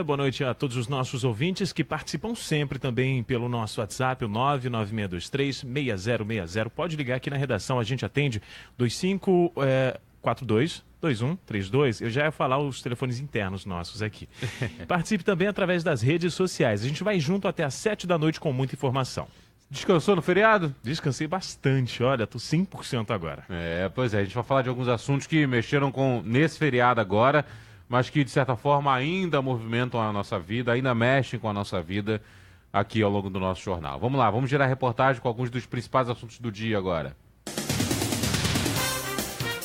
Boa noite a todos os nossos ouvintes que participam sempre também pelo nosso WhatsApp, o 99623-6060. Pode ligar aqui na redação, a gente atende 2542-2132. Eu já ia falar os telefones internos nossos aqui. Participe também através das redes sociais. A gente vai junto até às 7 da noite com muita informação. Descansou no feriado? Descansei bastante, olha, tô 100% agora. Pois é, a gente vai falar de alguns assuntos que mexeram nesse feriado agora, mas que de certa forma ainda movimentam a nossa vida, ainda mexem com a nossa vida aqui ao longo do nosso jornal. Vamos lá, vamos gerar reportagem com alguns dos principais assuntos do dia agora.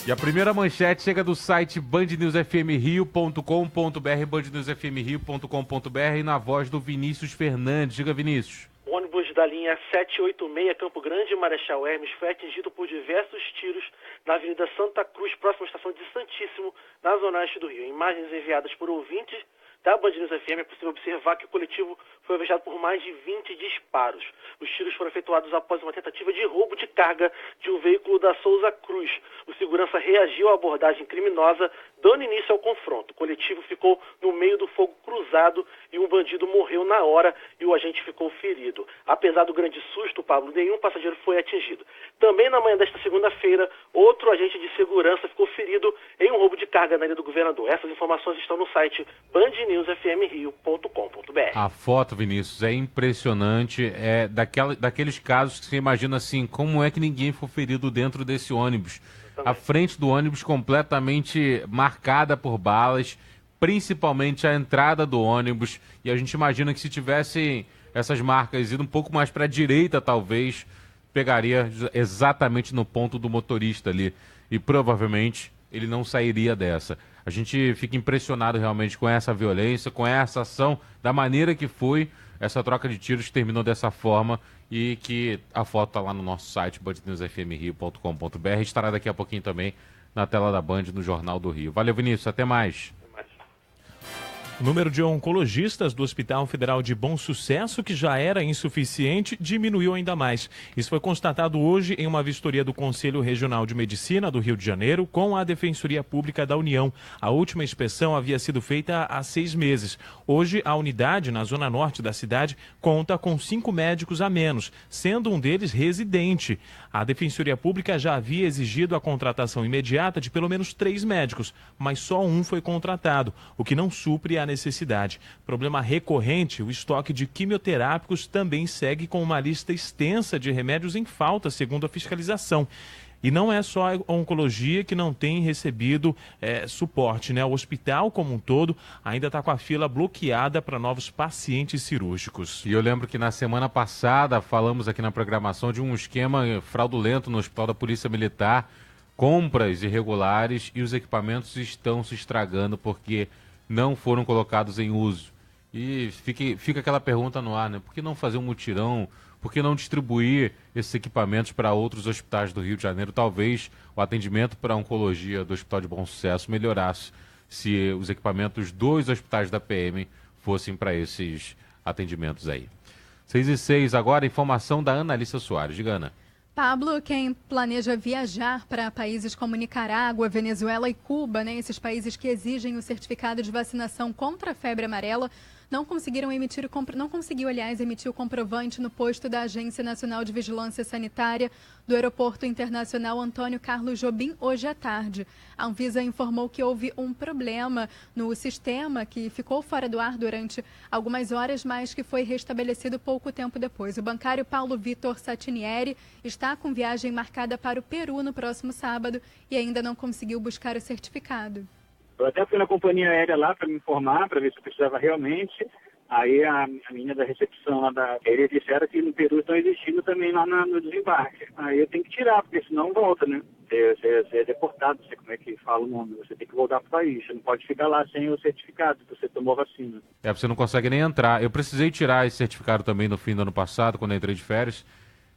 E a primeira manchete chega do site bandnewsfmrio.com.br, bandnewsfmrio.com.br, na voz do Vinícius Fernandes. Diga, Vinícius. O ônibus da linha 786 Campo Grande Marechal Hermes foi atingido por diversos tiros na Avenida Santa Cruz, próxima à estação de Santíssimo, na zona oeste do Rio. Em imagens enviadas por ouvintes da Band News FM é possível observar que o coletivo foi alvejado por mais de 20 disparos. Os tiros foram efetuados após uma tentativa de roubo de carga de um veículo da Souza Cruz. O segurança reagiu à abordagem criminosa, dando início ao confronto. O coletivo ficou no meio do fogo cruzado e um bandido morreu na hora e o agente ficou ferido. Apesar do grande susto, Pablo, nenhum passageiro foi atingido. Também na manhã desta segunda-feira, outro agente de segurança ficou ferido em um roubo de carga na Ilha do Governador. Essas informações estão no site bandnewsfmrio.com.br. A foto, Vinícius, é impressionante. É daqueles casos que você imagina assim, como é que ninguém foi ferido dentro desse ônibus? A frente do ônibus completamente marcada por balas, principalmente a entrada do ônibus. E a gente imagina que se tivessem essas marcas ido um pouco mais para a direita, talvez, pegaria exatamente no ponto do motorista ali. E provavelmente ele não sairia dessa. A gente fica impressionado realmente com essa violência, com essa ação, da maneira que foi essa troca de tiros que terminou dessa forma e que a foto está lá no nosso site, bandnewsfmrio.com.br, estará daqui a pouquinho também na tela da Band, no Jornal do Rio. Valeu, Vinícius, até mais. O número de oncologistas do Hospital Federal de Bom Sucesso, que já era insuficiente, diminuiu ainda mais. Isso foi constatado hoje em uma vistoria do Conselho Regional de Medicina do Rio de Janeiro com a Defensoria Pública da União. A última inspeção havia sido feita há 6 meses. Hoje, a unidade, na zona norte da cidade, conta com 5 médicos a menos, sendo um deles residente. A Defensoria Pública já havia exigido a contratação imediata de pelo menos 3 médicos, mas só um foi contratado, o que não supre a necessidade. Problema recorrente, o estoque de quimioterápicos também segue com uma lista extensa de remédios em falta, segundo a fiscalização. E não é só a oncologia que não tem recebido suporte, né? O hospital como um todo ainda está com a fila bloqueada para novos pacientes cirúrgicos. E eu lembro que na semana passada falamos aqui na programação de um esquema fraudulento no Hospital da Polícia Militar, compras irregulares, e os equipamentos estão se estragando porque não foram colocados em uso. E fica aquela pergunta no ar, né? Por que não fazer um mutirão? Por que não distribuir esses equipamentos para outros hospitais do Rio de Janeiro? Talvez o atendimento para a oncologia do Hospital de Bom Sucesso melhorasse se os equipamentos dos hospitais da PM fossem para esses atendimentos aí. 6h06, agora informação da Analícia Soares. Diga, Ana. Pablo, quem planeja viajar para países como Nicarágua, Venezuela e Cuba, né, esses países que exigem o certificado de vacinação contra a febre amarela, não conseguiu, aliás, emitir o comprovante no posto da Agência Nacional de Vigilância Sanitária do Aeroporto Internacional Antônio Carlos Jobim hoje à tarde. A Anvisa informou que houve um problema no sistema que ficou fora do ar durante algumas horas, mas que foi restabelecido pouco tempo depois. O bancário Paulo Vitor Satinieri está com viagem marcada para o Peru no próximo sábado e ainda não conseguiu buscar o certificado. Eu até fui na companhia aérea lá para me informar, para ver se eu precisava realmente. Aí a menina da recepção lá eles disseram que no Peru estão exigindo também lá no desembarque. Aí eu tenho que tirar, porque senão volta, né? Você é deportado, não sei como é que fala o nome. Você tem que voltar para o país, você não pode ficar lá sem o certificado, que você tomou vacina. Você não consegue nem entrar. Eu precisei tirar esse certificado também no fim do ano passado, quando eu entrei de férias.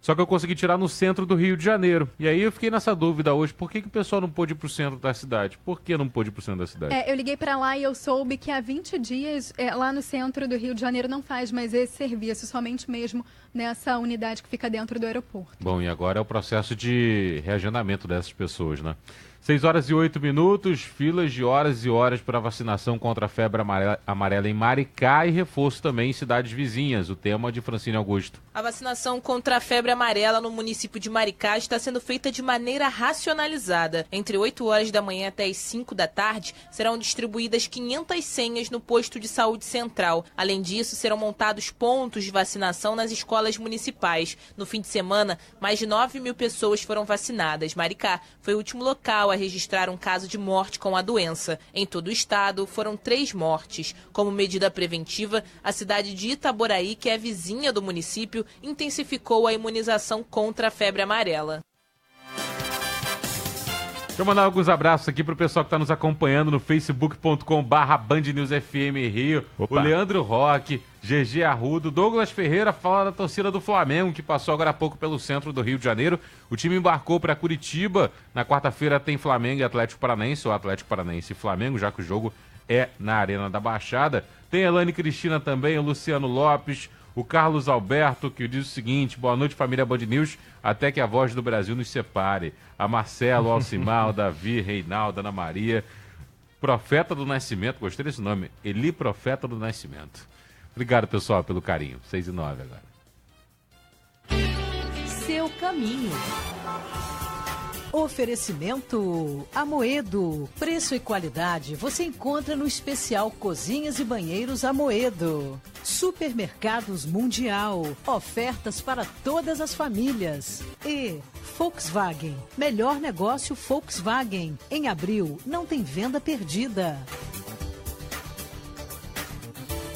Só que eu consegui tirar no centro do Rio de Janeiro. E aí eu fiquei nessa dúvida hoje, por que o pessoal não pôde ir para o centro da cidade? Por que não pôde ir para o centro da cidade? Eu liguei para lá e eu soube que há 20 dias, lá no centro do Rio de Janeiro, não faz mais esse serviço, somente mesmo nessa unidade que fica dentro do aeroporto. Bom, e agora é o processo de reagendamento dessas pessoas, né? 6 horas e 8 minutos, filas de horas e horas para vacinação contra a febre amarela em Maricá e reforço também em cidades vizinhas. O tema de Francine Augusto. A vacinação contra a febre amarela no município de Maricá está sendo feita de maneira racionalizada. Entre 8 horas da manhã até as 5 da tarde, serão distribuídas 500 senhas no posto de saúde central. Além disso, serão montados pontos de vacinação nas escolas municipais. No fim de semana, mais de 9 mil pessoas foram vacinadas. Maricá foi o último local a registrar um caso de morte com a doença. Em todo o estado, foram 3 mortes. Como medida preventiva, a cidade de Itaboraí, que é vizinha do município, intensificou a imunização contra a febre amarela. Deixa eu mandar alguns abraços aqui pro pessoal que está nos acompanhando no facebook.com/BandNewsFM Rio. Opa. O Leandro Roque, GG Arrudo, Douglas Ferreira fala da torcida do Flamengo, que passou agora há pouco pelo centro do Rio de Janeiro. O time embarcou para Curitiba. Na quarta-feira tem Flamengo e Atlético Paranaense, ou Atlético Paranaense e Flamengo, já que o jogo é na Arena da Baixada. Tem Elane Cristina também, o Luciano Lopes, o Carlos Alberto, que diz o seguinte: boa noite, família Band News, até que a voz do Brasil nos separe. A Marcelo, Alcimar, o Davi, Reinaldo, Ana Maria, Profeta do Nascimento, gostei desse nome, Eli Profeta do Nascimento. Obrigado, pessoal, pelo carinho. 6h09 agora. Seu caminho. Oferecimento Amoedo. Preço e qualidade você encontra no especial Cozinhas e Banheiros Amoedo. Supermercados Mundial. Ofertas para todas as famílias. E Volkswagen. Melhor negócio Volkswagen. Em abril não tem venda perdida.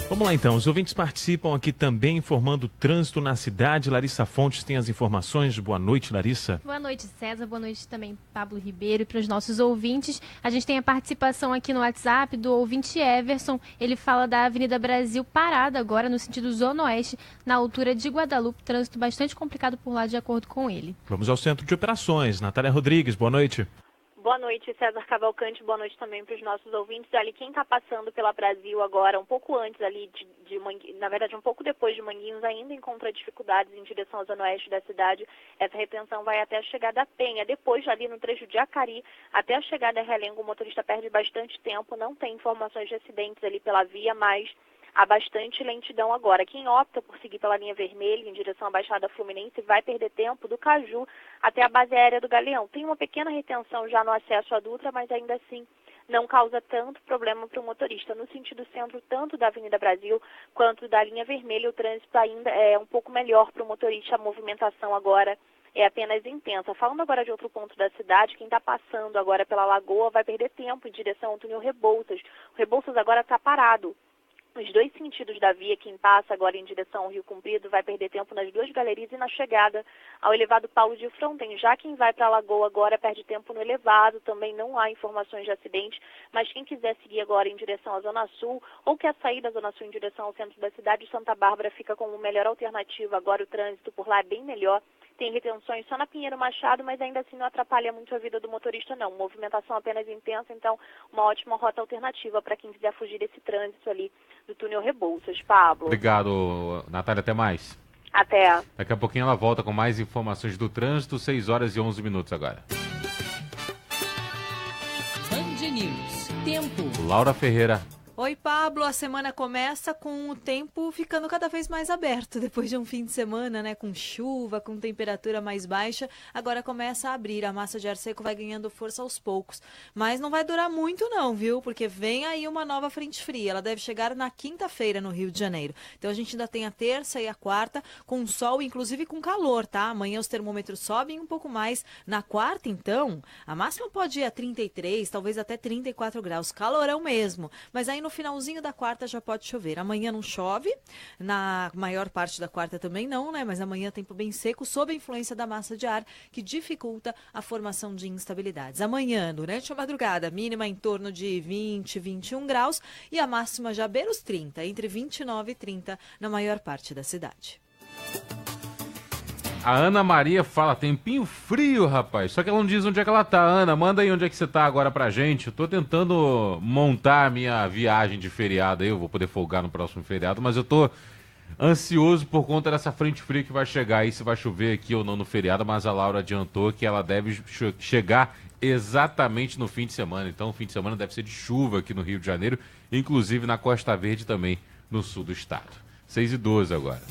Vamos lá então, os ouvintes participam aqui também informando o trânsito na cidade. Larissa Fontes tem as informações. Boa noite, Larissa. Boa noite, César. Boa noite também, Pablo Ribeiro, e para os nossos ouvintes. A gente tem a participação aqui no WhatsApp do ouvinte Everson. Ele fala da Avenida Brasil parada agora no sentido Zona Oeste, na altura de Guadalupe. Trânsito bastante complicado por lá, de acordo com ele. Vamos ao centro de operações. Natália Rodrigues, boa noite. Boa noite, César Cavalcante. Boa noite também para os nossos ouvintes. Ali, quem está passando pela Brasil agora, um pouco antes ali na verdade, um pouco depois de Manguinhos, ainda encontra dificuldades em direção à zona oeste da cidade. Essa retenção vai até a chegada à Penha. Depois, ali no trecho de Acari, até a chegada a Realengo, o motorista perde bastante tempo. Não tem informações de acidentes ali pela via, mas há bastante lentidão agora. Quem opta por seguir pela linha vermelha em direção à Baixada Fluminense vai perder tempo do Caju até a base aérea do Galeão. Tem uma pequena retenção já no acesso à Dutra, mas ainda assim não causa tanto problema para o motorista. No sentido centro, tanto da Avenida Brasil quanto da linha vermelha, o trânsito ainda é um pouco melhor para o motorista. A movimentação agora é apenas intensa. Falando agora de outro ponto da cidade, quem está passando agora pela Lagoa vai perder tempo em direção ao túnel Rebouças. O Rebouças agora está parado. Nos 2 sentidos da via, quem passa agora em direção ao Rio Comprido vai perder tempo nas 2 galerias e na chegada ao elevado Paulo de Fronten. Já quem vai para a Lagoa agora perde tempo no elevado, também não há informações de acidente, mas quem quiser seguir agora em direção à Zona Sul ou quer sair da Zona Sul em direção ao centro da cidade, Santa Bárbara fica como melhor alternativa. Agora o trânsito por lá é bem melhor. Tem retenções só na Pinheiro Machado, mas ainda assim não atrapalha muito a vida do motorista, não. Movimentação apenas intensa, então uma ótima rota alternativa para quem quiser fugir desse trânsito ali do túnel Rebouças. Pablo. Obrigado, Natália. Até mais. Até. Daqui a pouquinho ela volta com mais informações do trânsito. 6 horas e 11 minutos agora. Band News. Tempo. Laura Ferreira. Oi, Pablo. A semana começa com o tempo ficando cada vez mais aberto. Depois de um fim de semana, né, com chuva, com temperatura mais baixa, agora começa a abrir. A massa de ar seco vai ganhando força aos poucos. Mas não vai durar muito não, viu? Porque vem aí uma nova frente fria. Ela deve chegar na quinta-feira no Rio de Janeiro. Então a gente ainda tem a terça e a quarta com sol, inclusive com calor, tá? Amanhã os termômetros sobem um pouco mais. Na quarta, então, a máxima pode ir a 33, talvez até 34 graus. Calorão mesmo. Mas aí no finalzinho da quarta já pode chover. Amanhã não chove, na maior parte da quarta também não, né? Mas amanhã tempo bem seco, sob a influência da massa de ar, que dificulta a formação de instabilidades. Amanhã, durante a madrugada, mínima em torno de 20, 21 graus e a máxima já beira os 30, entre 29 e 30 na maior parte da cidade. A Ana Maria fala, tempinho frio, rapaz. Só que ela não diz onde é que ela tá. Ana, manda aí onde é que você tá agora pra gente. Eu tô tentando montar a minha viagem de feriado aí. Eu vou poder folgar no próximo feriado, mas eu tô ansioso por conta dessa frente fria que vai chegar aí, se vai chover aqui ou não no feriado. Mas a Laura adiantou que ela deve chegar exatamente no fim de semana. Então o fim de semana deve ser de chuva aqui no Rio de Janeiro, inclusive na Costa Verde também, no sul do estado. 6h12 agora.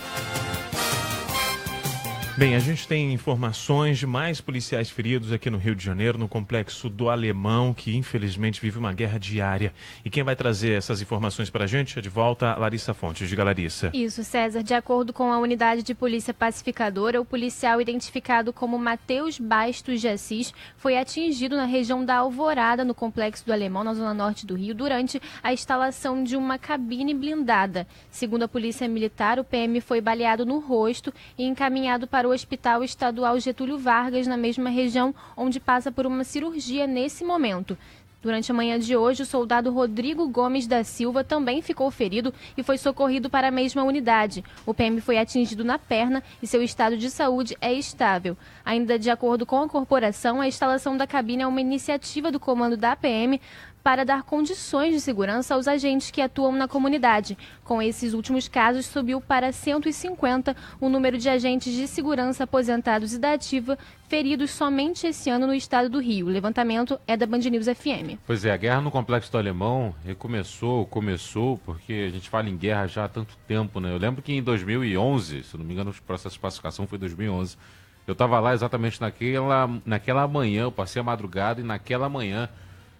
Bem, a gente tem informações de mais policiais feridos aqui no Rio de Janeiro, no complexo do Alemão, que infelizmente vive uma guerra diária. E quem vai trazer essas informações para a gente é de volta a Larissa Fontes. Diga, Larissa. Isso, César. De acordo com a unidade de polícia pacificadora, o policial identificado como Matheus Bastos de Assis foi atingido na região da Alvorada, no complexo do Alemão, na zona norte do Rio, durante a instalação de uma cabine blindada. Segundo a polícia militar, o PM foi baleado no rosto e encaminhado para o Hospital Estadual Getúlio Vargas, na mesma região, onde passa por uma cirurgia nesse momento. Durante a manhã de hoje, o soldado Rodrigo Gomes da Silva também ficou ferido e foi socorrido para a mesma unidade. O PM foi atingido na perna e seu estado de saúde é estável. Ainda de acordo com a corporação, a instalação da cabine é uma iniciativa do comando da PM para dar condições de segurança aos agentes que atuam na comunidade. Com esses últimos casos, subiu para 150 o número de agentes de segurança aposentados e da ativa feridos somente esse ano no estado do Rio. O levantamento é da Band News FM. Pois é, a guerra no Complexo do Alemão começou porque a gente fala em guerra já há tanto tempo, né? Eu lembro que em 2011, se não me engano, o processo de pacificação foi em 2011, eu estava lá exatamente naquela manhã, eu passei a madrugada e naquela manhã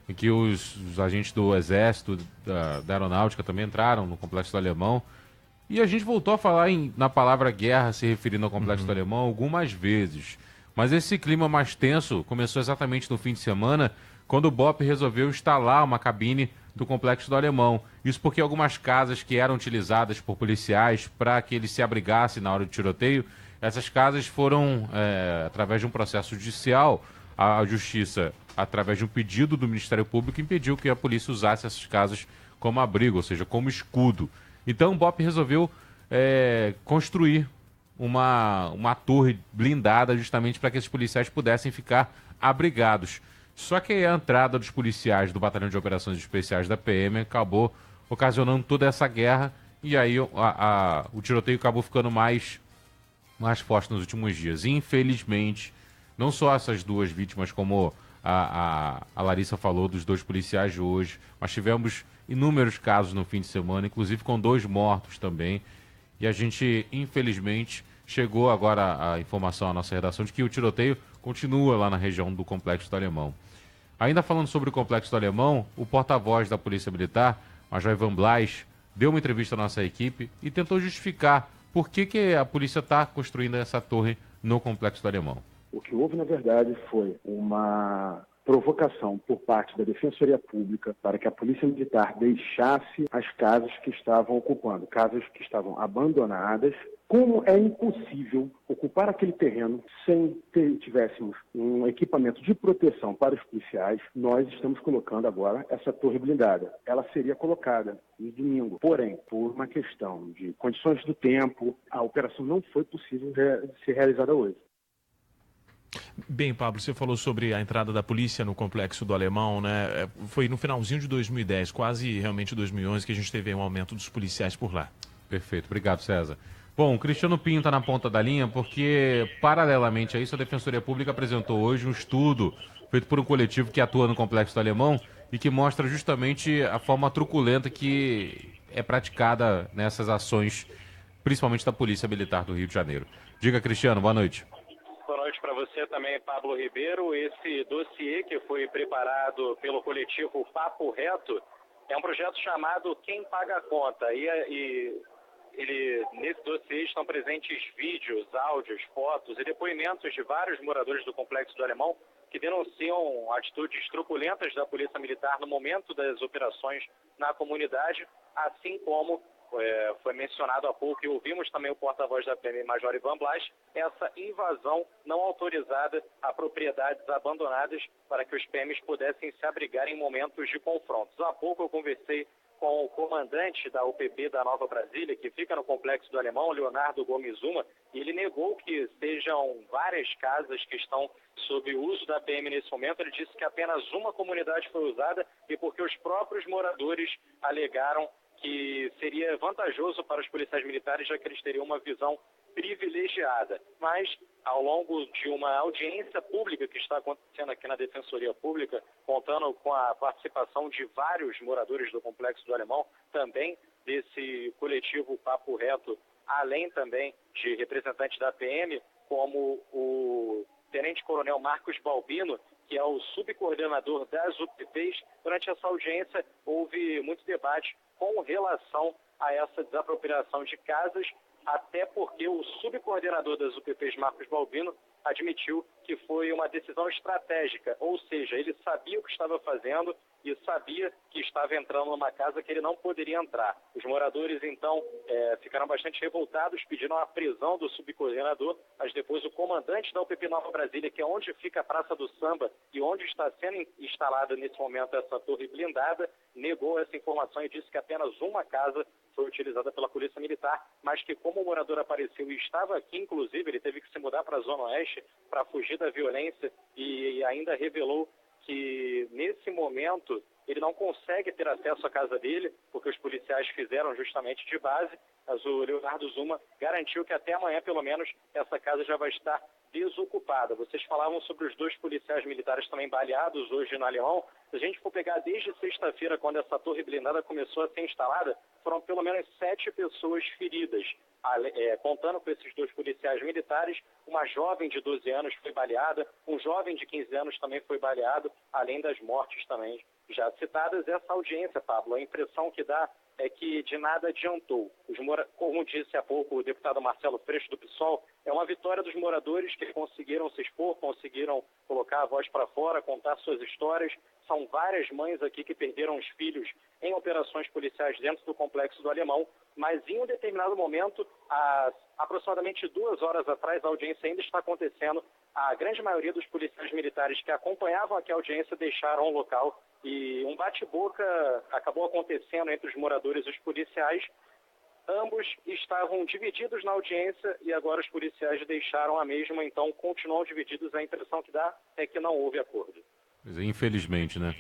em que os agentes do Exército, da Aeronáutica também entraram no Complexo do Alemão. E a gente voltou a falar na palavra guerra, se referindo ao Complexo do Alemão, algumas vezes. Mas esse clima mais tenso começou exatamente no fim de semana, quando o BOP resolveu instalar uma cabine do Complexo do Alemão. Isso porque algumas casas que eram utilizadas por policiais para que eles se abrigassem na hora do tiroteio, essas casas foram, através de um processo judicial, a Justiça, através de um pedido do Ministério Público, impediu que a polícia usasse essas casas como abrigo, ou seja, como escudo. Então o BOP resolveu construir uma torre blindada justamente para que esses policiais pudessem ficar abrigados. Só que a entrada dos policiais do Batalhão de Operações Especiais da PM acabou ocasionando toda essa guerra e aí o tiroteio acabou ficando mais forte nos últimos dias. Infelizmente, não só essas duas vítimas, como a Larissa falou, dos 2 policiais de hoje, mas tivemos inúmeros casos no fim de semana, inclusive com 2 mortos também. E a gente, infelizmente, chegou agora a informação à nossa redação de que o tiroteio continua lá na região do Complexo do Alemão. Ainda falando sobre o Complexo do Alemão, o porta-voz da Polícia Militar, Major Ivan Blas, deu uma entrevista à nossa equipe e tentou justificar por que a polícia está construindo essa torre no Complexo do Alemão. O que houve, na verdade, foi uma provocação por parte da Defensoria Pública para que a Polícia Militar deixasse as casas que estavam ocupando, casas que estavam abandonadas. Como é impossível ocupar aquele terreno sem tivéssemos um equipamento de proteção para os policiais, nós estamos colocando agora essa torre blindada. Ela seria colocada no domingo, porém, por uma questão de condições do tempo, a operação não foi possível ser realizada hoje. Bem, Pablo, você falou sobre a entrada da polícia no Complexo do Alemão, né? Foi no finalzinho de 2010, quase realmente 2011, que a gente teve um aumento dos policiais por lá. Perfeito, obrigado, César. Bom, o Cristiano Pinho está na ponta da linha porque, paralelamente a isso, a Defensoria Pública apresentou hoje um estudo feito por um coletivo que atua no Complexo do Alemão e que mostra justamente a forma truculenta que é praticada nessas ações, principalmente da Polícia Militar do Rio de Janeiro. Diga, Cristiano, boa noite. Boa noite para você também, Pablo Ribeiro. Esse dossiê que foi preparado pelo coletivo Papo Reto é um projeto chamado Quem Paga a Conta. Nesse dossiê estão presentes vídeos, áudios, fotos e depoimentos de vários moradores do Complexo do Alemão que denunciam atitudes truculentas da Polícia Militar no momento das operações na comunidade, assim como foi mencionado há pouco e ouvimos também o porta-voz da PM, Major Ivan Blas, essa invasão não autorizada a propriedades abandonadas para que os PMs pudessem se abrigar em momentos de confrontos. Há pouco eu conversei com o comandante da UPB da Nova Brasília, que fica no Complexo do Alemão, Leonardo Gomes Uma, e ele negou que sejam várias casas que estão sob o uso da PM nesse momento. Ele disse que apenas uma comunidade foi usada e porque os próprios moradores alegaram que seria vantajoso para os policiais militares, já que eles teriam uma visão privilegiada. Mas, ao longo de uma audiência pública que está acontecendo aqui na Defensoria Pública, contando com a participação de vários moradores do Complexo do Alemão, também desse coletivo Papo Reto, além também de representantes da PM, como o Tenente-Coronel Marcos Balbino, que é o subcoordenador das UPPs. Durante essa audiência houve muito debate com relação a essa desapropriação de casas, até porque o subcoordenador das UPPs, Marcos Balbino, admitiu que foi uma decisão estratégica, ou seja, ele sabia o que estava fazendo e sabia que estava entrando numa casa que ele não poderia entrar. Os moradores, então, ficaram bastante revoltados, pediram a prisão do subcoordenador, mas depois o comandante da UPP Nova Brasília, que é onde fica a Praça do Samba e onde está sendo instalada nesse momento essa torre blindada, negou essa informação e disse que apenas uma casa foi utilizada pela Polícia Militar, mas que como o morador apareceu e estava aqui, inclusive, ele teve que se mudar para a Zona Oeste para fugir da violência e ainda revelou que nesse momento ele não consegue ter acesso à casa dele, porque os policiais fizeram justamente de base, mas o Leonardo Zuma garantiu que até amanhã, pelo menos, essa casa já vai estar desocupada. Vocês falavam sobre os 2 policiais militares também baleados hoje no Alemão. Se a gente for pegar desde sexta-feira, quando essa torre blindada começou a ser instalada, foram pelo menos 7 pessoas feridas. Contando com esses 2 policiais militares, uma jovem de 12 anos foi baleada, um jovem de 15 anos também foi baleado, além das mortes também já citadas. Essa audiência, Pablo, a impressão que dá é que de nada adiantou. Como disse há pouco o deputado Marcelo Freixo do PSOL, é uma vitória dos moradores que conseguiram se expor, conseguiram colocar a voz para fora, contar suas histórias. São várias mães aqui que perderam os filhos em operações policiais dentro do Complexo do Alemão, mas em um determinado momento, aproximadamente 2 horas atrás, a audiência ainda está acontecendo. A grande maioria dos policiais militares que acompanhavam aqui a audiência deixaram o local e um bate-boca acabou acontecendo entre os moradores e os policiais. Ambos estavam divididos na audiência e agora os policiais deixaram a mesma, então continuam divididos. A impressão que dá é que não houve acordo. Infelizmente, né?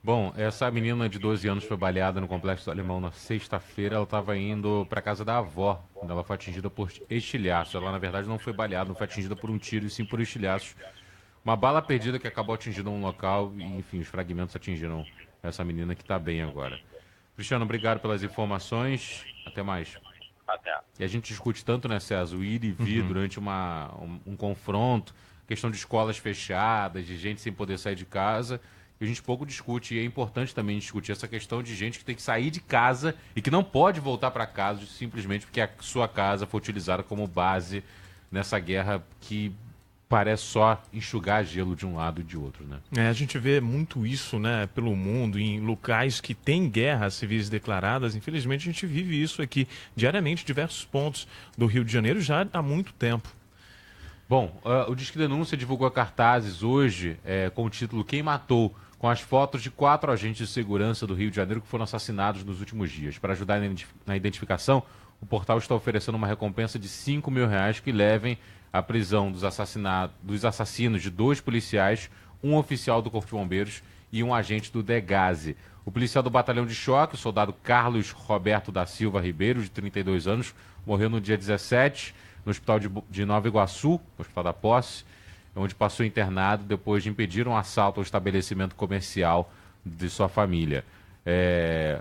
Bom, essa menina de 12 anos foi baleada no Complexo do Alemão na sexta-feira. Ela estava indo para casa da avó, quando ela foi atingida por estilhaços. Ela, na verdade, não foi baleada, não foi atingida por um tiro, e sim por estilhaços. Uma bala perdida que acabou atingindo um local e, enfim, os fragmentos atingiram essa menina que está bem agora. Cristiano, obrigado pelas informações. Até mais. Até. E a gente discute tanto, né, César, o ir e vir durante um confronto, questão de escolas fechadas, de gente sem poder sair de casa. E a gente pouco discute, e é importante também discutir essa questão de gente que tem que sair de casa e que não pode voltar para casa simplesmente porque a sua casa foi utilizada como base nessa guerra que parece só enxugar gelo de um lado e de outro, né? A gente vê muito isso, né, pelo mundo, em locais que tem guerras civis declaradas. Infelizmente, a gente vive isso aqui diariamente, em diversos pontos do Rio de Janeiro, já há muito tempo. Bom, o Disque Denúncia divulgou cartazes hoje com o título Quem Matou?, com as fotos de 4 agentes de segurança do Rio de Janeiro que foram assassinados nos últimos dias. Para ajudar na identificação, o portal está oferecendo uma recompensa de R$5 mil que levem à prisão dos assassinos de 2 policiais, um oficial do Corpo de Bombeiros e um agente do DEGASE. O policial do Batalhão de Choque, o soldado Carlos Roberto da Silva Ribeiro, de 32 anos, morreu no dia 17 no Hospital de Nova Iguaçu, no Hospital da Posse, onde passou internado depois de impedir um assalto ao estabelecimento comercial de sua família.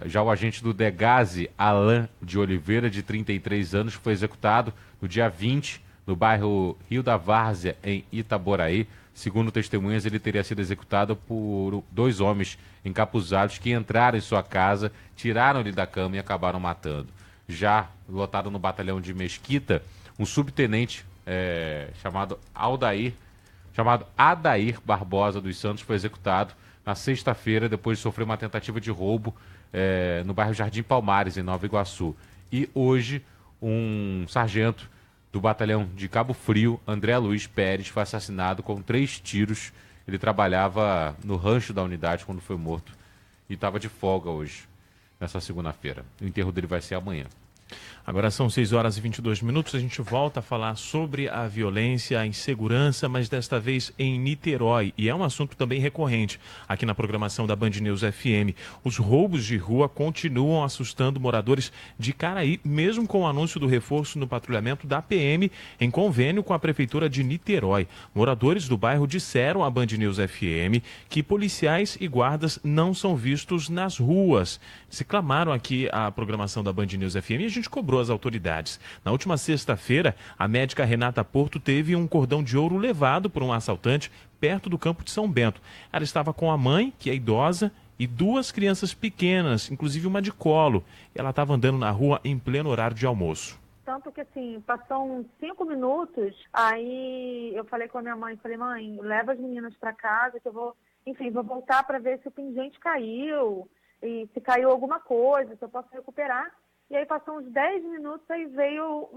Já o agente do DEGASE, Alain de Oliveira, de 33 anos, foi executado no dia 20, no bairro Rio da Várzea, em Itaboraí. Segundo testemunhas, ele teria sido executado por 2 homens encapuzados que entraram em sua casa, tiraram-lhe da cama e acabaram matando. Já lotado no batalhão de Mesquita, um subtenente chamado Adair Barbosa dos Santos foi executado na sexta-feira depois de sofrer uma tentativa de roubo no bairro Jardim Palmares, em Nova Iguaçu. E hoje, um sargento do batalhão de Cabo Frio, André Luiz Pérez, foi assassinado com 3 tiros. Ele trabalhava no rancho da unidade quando foi morto e estava de folga hoje, nessa segunda-feira. O enterro dele vai ser amanhã. Agora são 6h22, a gente volta a falar sobre a violência, a insegurança, mas desta vez em Niterói. E é um assunto também recorrente aqui na programação da Band News FM. Os roubos de rua continuam assustando moradores de Icaraí, mesmo com o anúncio do reforço no patrulhamento da PM em convênio com a Prefeitura de Niterói. Moradores do bairro disseram à Band News FM que policiais e guardas não são vistos nas ruas. Se clamaram aqui a programação da Band News FM e a gente cobrou as autoridades. Na última sexta-feira, a médica Renata Porto teve um cordão de ouro levado por um assaltante perto do campo de São Bento. Ela estava com a mãe, que é idosa, e 2 crianças pequenas, inclusive uma de colo. Ela estava andando na rua em pleno horário de almoço. Tanto que, assim, passou uns 5 minutos, aí eu falei com a minha mãe, mãe, leva as meninas para casa que eu vou voltar para ver se o pingente caiu, e se caiu alguma coisa, se eu posso recuperar. E aí passou uns 10 minutos, aí veio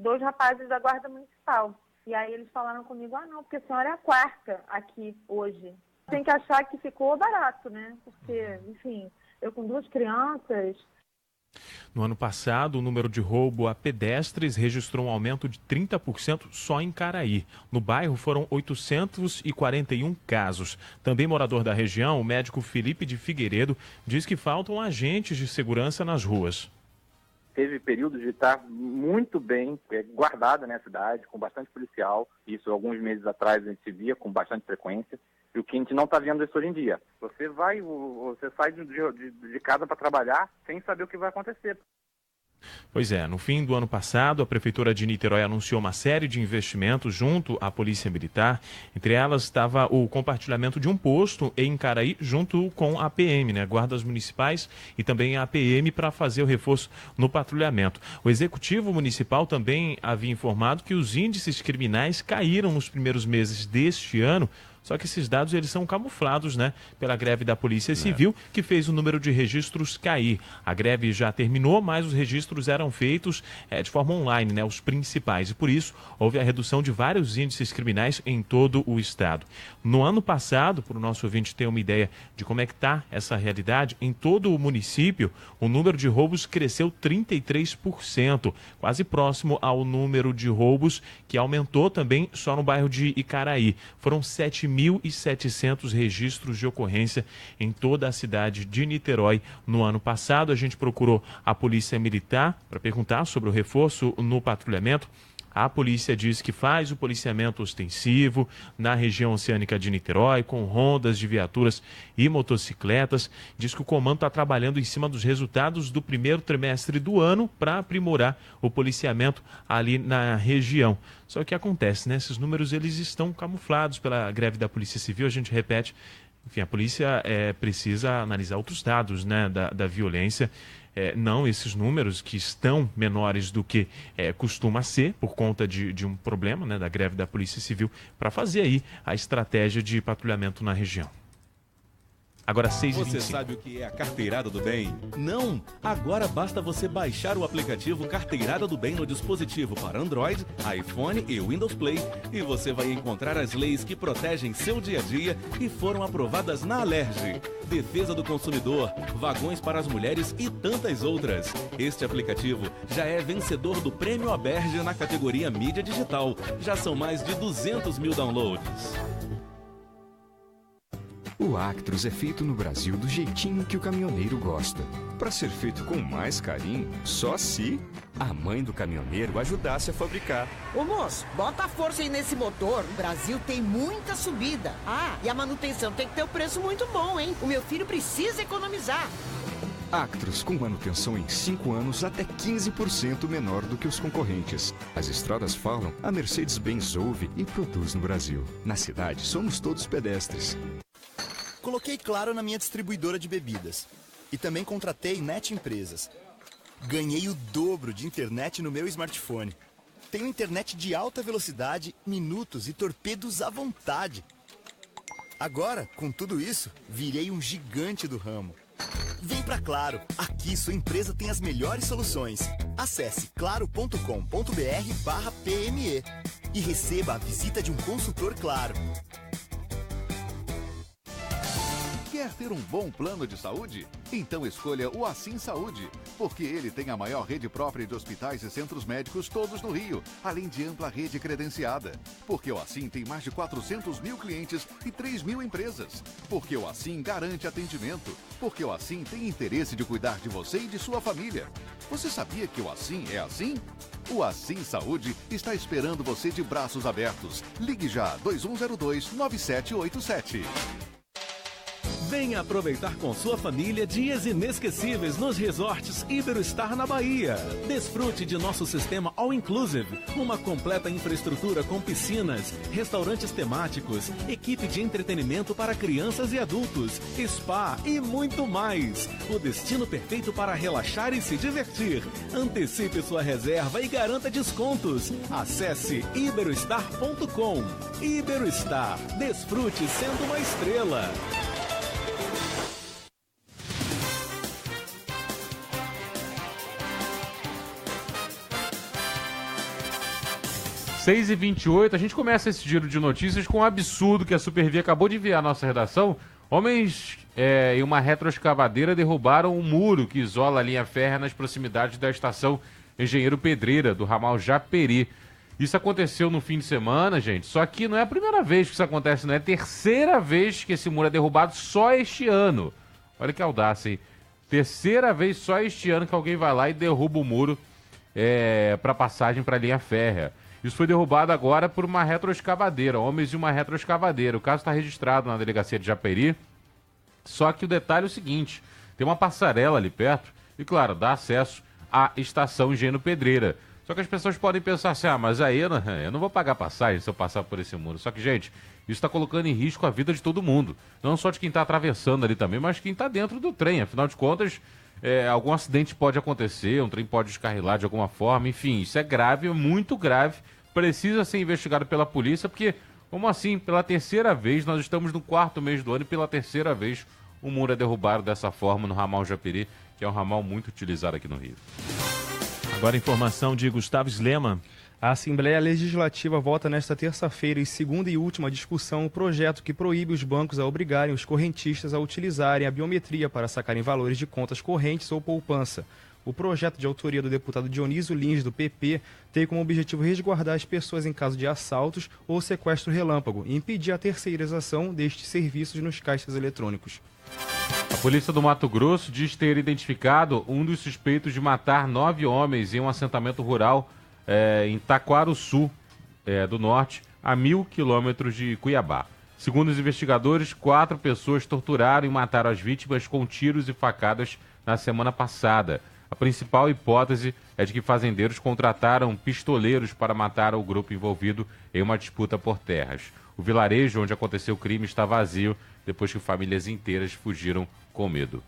2 rapazes da Guarda Municipal. E aí eles falaram comigo, não, porque a senhora é a 4ª aqui hoje. Tem que achar que ficou barato, né? Porque, enfim, eu com 2 crianças... No ano passado, o número de roubo a pedestres registrou um aumento de 30% só em Icaraí. No bairro foram 841 casos. Também morador da região, o médico Felipe de Figueiredo, diz que faltam agentes de segurança nas ruas. Teve períodos de estar muito bem guardada, né, a cidade, com bastante policial. Isso alguns meses atrás a gente se via com bastante frequência. E o que a gente não está vendo isso hoje em dia. Você sai de casa para trabalhar sem saber o que vai acontecer. Pois é, no fim do ano passado, a Prefeitura de Niterói anunciou uma série de investimentos junto à Polícia Militar. Entre elas estava o compartilhamento de um posto em Icaraí junto com a PM, né, guardas municipais e também a PM para fazer o reforço no patrulhamento. O Executivo Municipal também havia informado que os índices criminais caíram nos primeiros meses deste ano. Só que esses dados eles são camuflados, né, pela greve da Polícia Civil, que fez o número de registros cair. A greve já terminou, mas os registros eram feitos de forma online, né, os principais. E por isso houve a redução de vários índices criminais em todo o estado. No ano passado, para o nosso ouvinte ter uma ideia de como é que está essa realidade, em todo o município, o número de roubos cresceu 33%, quase próximo ao número de roubos que aumentou também só no bairro de Icaraí. Foram 7.700 registros de ocorrência em toda a cidade de Niterói no ano passado. A gente procurou a Polícia Militar para perguntar sobre o reforço no patrulhamento. A polícia diz que faz o policiamento ostensivo na região oceânica de Niterói, com rondas de viaturas e motocicletas. Diz que o comando está trabalhando em cima dos resultados do primeiro trimestre do ano para aprimorar o policiamento ali na região. Só que acontece, né? Esses números eles estão camuflados pela greve da Polícia Civil. A gente repete, enfim, a polícia precisa analisar outros dados, né, da violência. Não esses números que estão menores do que costuma ser por conta de um problema, né, da greve da Polícia Civil, para fazer aí a estratégia de patrulhamento na região. Agora 6h25. Você sabe o que é a Carteirada do Bem? Não! Agora basta você baixar o aplicativo Carteirada do Bem no dispositivo para Android, iPhone e Windows Play e você vai encontrar as leis que protegem seu dia a dia e foram aprovadas na Alerj. Defesa do consumidor, vagões para as mulheres e tantas outras. Este aplicativo já é vencedor do Prêmio Aberge na categoria Mídia Digital. Já são mais de 200 mil downloads. O Actros é feito no Brasil do jeitinho que o caminhoneiro gosta. Para ser feito com mais carinho, só se a mãe do caminhoneiro ajudasse a fabricar. Ô moço, bota a força aí nesse motor. O Brasil tem muita subida. E a manutenção tem que ter um preço muito bom, hein? O meu filho precisa economizar. Actros com manutenção em 5 anos até 15% menor do que os concorrentes. As estradas falam, a Mercedes-Benz ouve e produz no Brasil. Na cidade, somos todos pedestres. Coloquei Claro na minha distribuidora de bebidas. E também contratei Net Empresas. Ganhei o dobro de internet no meu smartphone. Tenho internet de alta velocidade, minutos e torpedos à vontade. Agora, com tudo isso, virei um gigante do ramo. Vem pra Claro. Aqui sua empresa tem as melhores soluções. Acesse claro.com.br/PME e receba a visita de um consultor Claro. Quer Quer ter um bom plano de saúde? Então escolha o Assim Saúde, porque ele tem a maior rede própria de hospitais e centros médicos todos no Rio, além de ampla rede credenciada. Porque o Assim tem mais de 400 mil clientes e 3 mil empresas. Porque o Assim garante atendimento. Porque o Assim tem interesse de cuidar de você e de sua família. Você sabia que o Assim é assim? O Assim Saúde está esperando você de braços abertos. Ligue já 2102-9787. Venha aproveitar com sua família dias inesquecíveis nos resorts Iberostar na Bahia. Desfrute de nosso sistema All Inclusive, uma completa infraestrutura com piscinas, restaurantes temáticos, equipe de entretenimento para crianças e adultos, spa e muito mais. O destino perfeito para relaxar e se divertir. Antecipe sua reserva e garanta descontos. Acesse iberostar.com. Iberostar. Desfrute sendo uma estrela. 6h28, a gente começa esse giro de notícias com um absurdo que a Supervia acabou de enviar à nossa redação. Homens em uma retroescavadeira derrubaram um muro que isola a linha férrea nas proximidades da estação Engenheiro Pedreira, do ramal Japeri. Isso aconteceu no fim de semana, gente, só que não é a primeira vez que isso acontece, não é a terceira vez que esse muro é derrubado só este ano. Olha que audácia, hein? Terceira vez só este ano que alguém vai lá e derruba o muro para passagem para a linha férrea. Isso foi derrubado agora por uma retroescavadeira, homens de uma retroescavadeira. O caso está registrado na delegacia de Japeri, só que o detalhe é o seguinte, tem uma passarela ali perto e, claro, dá acesso à estação Engenheiro Pedreira. Só que as pessoas podem pensar assim, mas aí eu não vou pagar passagem se eu passar por esse muro. Só que, gente, isso está colocando em risco a vida de todo mundo. Não só de quem está atravessando ali também, mas quem está dentro do trem. Afinal de contas, algum acidente pode acontecer, um trem pode descarrilar de alguma forma. Enfim, isso é grave, muito grave. Precisa ser investigado pela polícia, porque, como assim, pela terceira vez, nós estamos no 4º mês do ano e pela terceira vez o muro é derrubado dessa forma no ramal Japeri, que é um ramal muito utilizado aqui no Rio. Agora informação de Gustavo Slema. A Assembleia Legislativa vota nesta terça-feira, em segunda e última discussão, o projeto que proíbe os bancos a obrigarem os correntistas a utilizarem a biometria para sacarem valores de contas correntes ou poupança. O projeto de autoria do deputado Dionísio Lins, do PP, tem como objetivo resguardar as pessoas em caso de assaltos ou sequestro relâmpago e impedir a terceirização destes serviços nos caixas eletrônicos. A polícia do Mato Grosso diz ter identificado um dos suspeitos de matar 9 homens em um assentamento rural em Taquaruçu, do norte, a 1.000 quilômetros de Cuiabá. Segundo os investigadores, 4 pessoas torturaram e mataram as vítimas com tiros e facadas na semana passada. A principal hipótese é de que fazendeiros contrataram pistoleiros para matar o grupo envolvido em uma disputa por terras. O vilarejo onde aconteceu o crime está vazio depois que famílias inteiras fugiram com medo.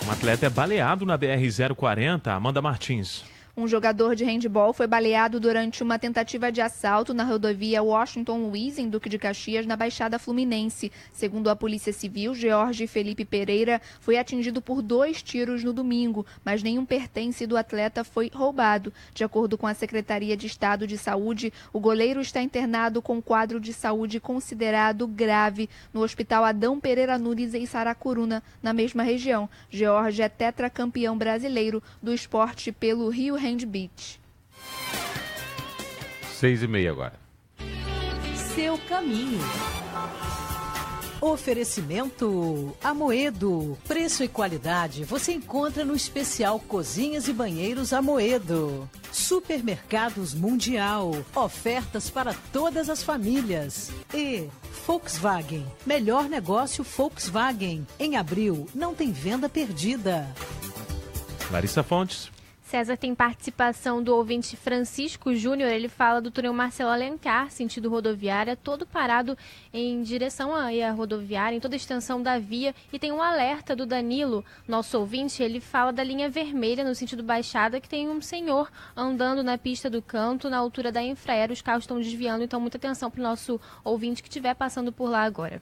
Um atleta é baleado na BR-040, Amanda Martins. Um jogador de handebol foi baleado durante uma tentativa de assalto na rodovia Washington Luiz, em Duque de Caxias, na Baixada Fluminense. Segundo a Polícia Civil, George Felipe Pereira foi atingido por 2 tiros no domingo, mas nenhum pertence do atleta foi roubado. De acordo com a Secretaria de Estado de Saúde, o goleiro está internado com quadro de saúde considerado grave no Hospital Adão Pereira Nunes, em Saracuruna, na mesma região. George é tetracampeão brasileiro do esporte pelo Rio Handbeach. 6h30 agora. Seu caminho. Oferecimento Amoedo. Preço e qualidade você encontra no especial Cozinhas e Banheiros Amoedo. Supermercados Mundial. Ofertas para todas as famílias. E Volkswagen. Melhor negócio Volkswagen. Em abril não tem venda perdida. Larissa Fontes. César, tem participação do ouvinte Francisco Júnior. Ele fala do túnel Marcelo Alencar, sentido rodoviária, todo parado em direção à rodoviária, em toda a extensão da via. E tem um alerta do Danilo, nosso ouvinte. Ele fala da linha vermelha, no sentido Baixada, que tem um senhor andando na pista do canto, na altura da Infraero. Os carros estão desviando, então muita atenção para o nosso ouvinte que estiver passando por lá agora.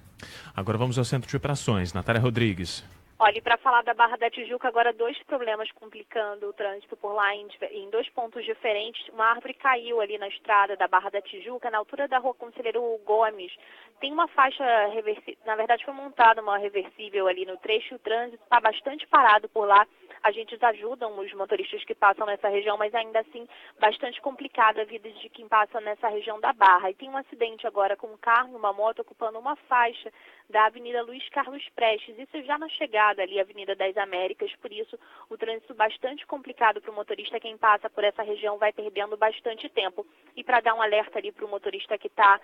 Agora vamos ao centro de operações. Natália Rodrigues. Olha, e para falar da Barra da Tijuca, agora 2 problemas complicando o trânsito por lá em 2 pontos diferentes. Uma árvore caiu ali na estrada da Barra da Tijuca, na altura da rua Conselheiro Gomes. Tem uma faixa reversível, na verdade foi montada uma reversível ali no trecho, o trânsito está bastante parado por lá. Agentes ajudam os motoristas que passam nessa região, mas ainda assim bastante complicada a vida de quem passa nessa região da Barra. E tem um acidente agora com um carro e uma moto ocupando uma faixa da Avenida Luiz Carlos Prestes. Isso já na chegada ali, Avenida das Américas, por isso o trânsito bastante complicado para o motorista. Quem passa por essa região vai perdendo bastante tempo. E para dar um alerta ali para o motorista que está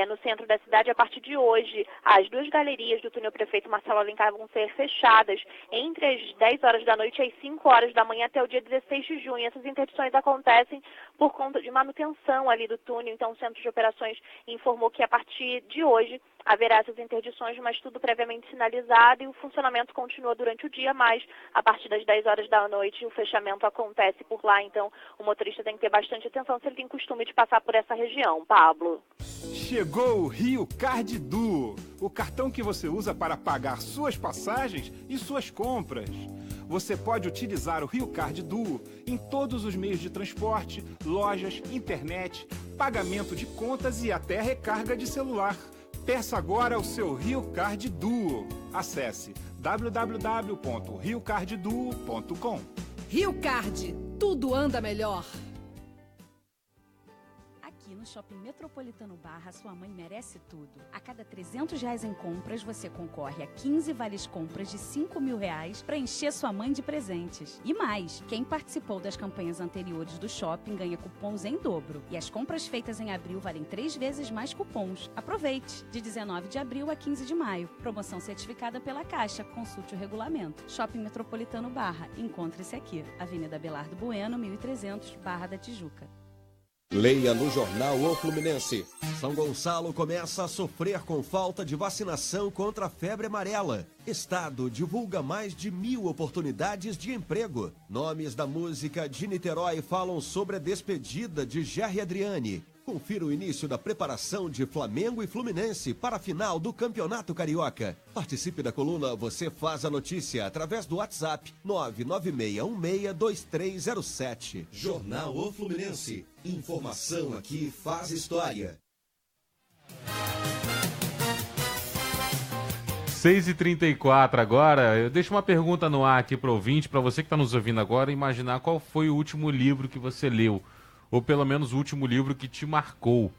no centro da cidade, a partir de hoje, as 2 galerias do túnel Prefeito Marcelo Alencar vão ser fechadas entre as 10 horas da noite e às 5 horas da manhã até o dia 16 de junho. Essas interdições acontecem por conta de manutenção ali do túnel, então o Centro de Operações informou que a partir de hoje haverá essas interdições, mas tudo previamente sinalizado e o funcionamento continua durante o dia, mas a partir das 10 horas da noite o fechamento acontece por lá, então o motorista tem que ter bastante atenção se ele tem costume de passar por essa região. Pablo. Chegou o Rio Card Duo, o cartão que você usa para pagar suas passagens e suas compras. Você pode utilizar o Rio Card Duo em todos os meios de transporte, lojas, internet, pagamento de contas e até recarga de celular. Peça agora o seu Rio Card Duo. Acesse www.riocardduo.com. Rio Card, tudo anda melhor. Aqui no Shopping Metropolitano Barra, sua mãe merece tudo. A cada R$300 em compras, você concorre a 15 vales compras de R$5.000 para encher sua mãe de presentes. E mais, quem participou das campanhas anteriores do shopping ganha cupons em dobro. E as compras feitas em abril valem 3 vezes mais cupons. Aproveite! De 19 de abril a 15 de maio. Promoção certificada pela Caixa. Consulte o regulamento. Shopping Metropolitano Barra. Encontre-se aqui. Avenida Belardo Bueno, 1300, Barra da Tijuca. Leia no jornal O Fluminense. São Gonçalo começa a sofrer com falta de vacinação contra a febre amarela. Estado divulga mais de 1.000 oportunidades de emprego. Nomes da música de Niterói falam sobre a despedida de Gerry Adriane. Confira o início da preparação de Flamengo e Fluminense para a final do Campeonato Carioca. Participe da coluna Você Faz a Notícia através do WhatsApp 996162307. Jornal O Fluminense. Informação aqui faz história. 6h34 agora. Eu deixo uma pergunta no ar aqui para o ouvinte, para você que está nos ouvindo agora, imaginar qual foi o último livro que você leu. Ou pelo menos o último livro que te marcou.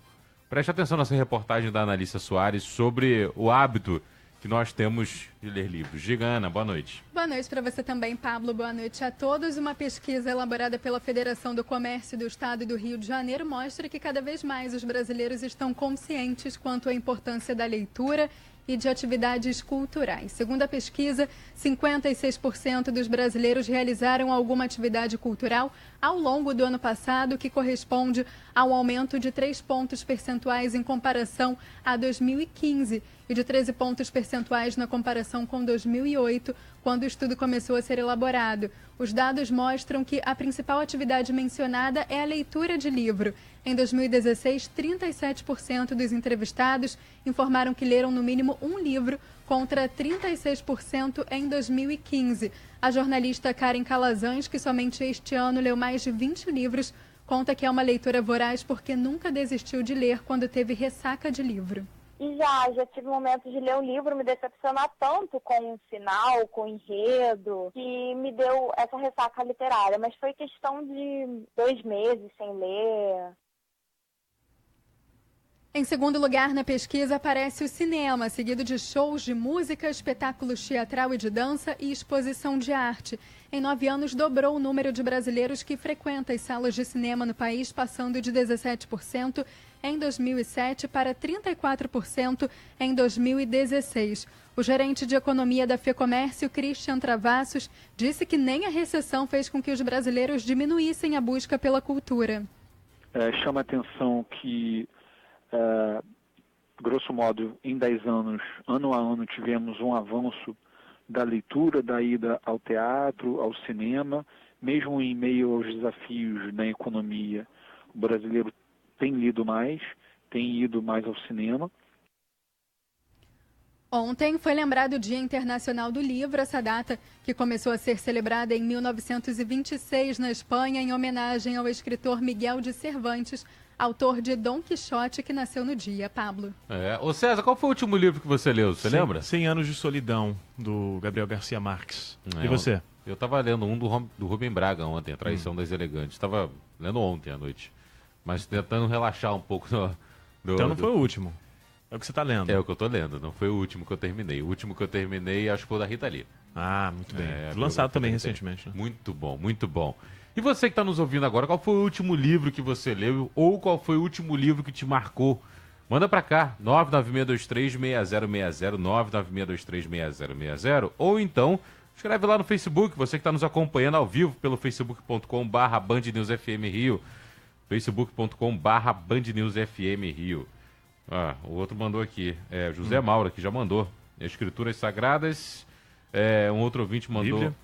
Preste atenção nessa reportagem da Analícia Soares sobre o hábito que nós temos de ler livros. Diga, Ana, boa noite. Boa noite para você também, Pablo. Boa noite a todos. Uma pesquisa elaborada pela Federação do Comércio do Estado do Rio de Janeiro mostra que cada vez mais os brasileiros estão conscientes quanto à importância da leitura e de atividades culturais. Segundo a pesquisa, 56% dos brasileiros realizaram alguma atividade cultural ao longo do ano passado, que corresponde a um aumento de 3 pontos percentuais em comparação a 2015 e de 13 pontos percentuais na comparação com 2008, quando o estudo começou a ser elaborado. Os dados mostram que a principal atividade mencionada é a leitura de livro. Em 2016, 37% dos entrevistados informaram que leram no mínimo um livro, contra 36% em 2015. A jornalista Karen Calazans, que somente este ano leu mais de 20 livros, conta que é uma leitora voraz porque nunca desistiu de ler quando teve ressaca de livro. E já tive momentos de ler um livro, me decepcionar tanto com o final, com o enredo, que me deu essa ressaca literária. Mas foi questão de 2 meses sem ler. Em segundo lugar na pesquisa aparece o cinema, seguido de shows de música, espetáculos teatral e de dança e exposição de arte. Em 9 anos, dobrou o número de brasileiros que frequentam as salas de cinema no país, passando de 17% em 2007 para 34% em 2016. O gerente de economia da FEComércio, Christian Travassos, disse que nem a recessão fez com que os brasileiros diminuíssem a busca pela cultura. Chama a atenção que, grosso modo, em 10 anos, ano a ano, tivemos um avanço da leitura, da ida ao teatro, ao cinema, mesmo em meio aos desafios na economia. O brasileiro tem ido mais ao cinema. Ontem foi lembrado o Dia Internacional do Livro, essa data que começou a ser celebrada em 1926 na Espanha, em homenagem ao escritor Miguel de Cervantes, autor de Dom Quixote, que nasceu no dia. Pablo. Ô César, qual foi o último livro que você leu? Você lembra? 100 Anos de Solidão, do Gabriel Garcia Marques. E você? Eu estava lendo um do Rubem Braga ontem, A Traição das Elegantes. Estava lendo ontem à noite, mas tentando relaxar um pouco. Então não foi o último. É o que você está lendo. É o que eu estou lendo, não foi o último que eu terminei. O último que eu terminei acho que foi o da Rita Lee. Ah, muito bem. Lançado também recentemente. Né? Muito bom, muito bom. E você que está nos ouvindo agora, qual foi o último livro que você leu ou qual foi o último livro que te marcou? Manda para cá, 996236060, 996236060, ou então escreve lá no Facebook, você que está nos acompanhando ao vivo pelo facebook.com/Band News FM Rio, facebook.com/Band News FM Rio. O outro mandou aqui, José Maura, que já mandou. Escrituras Sagradas, um outro ouvinte mandou... Bíblia?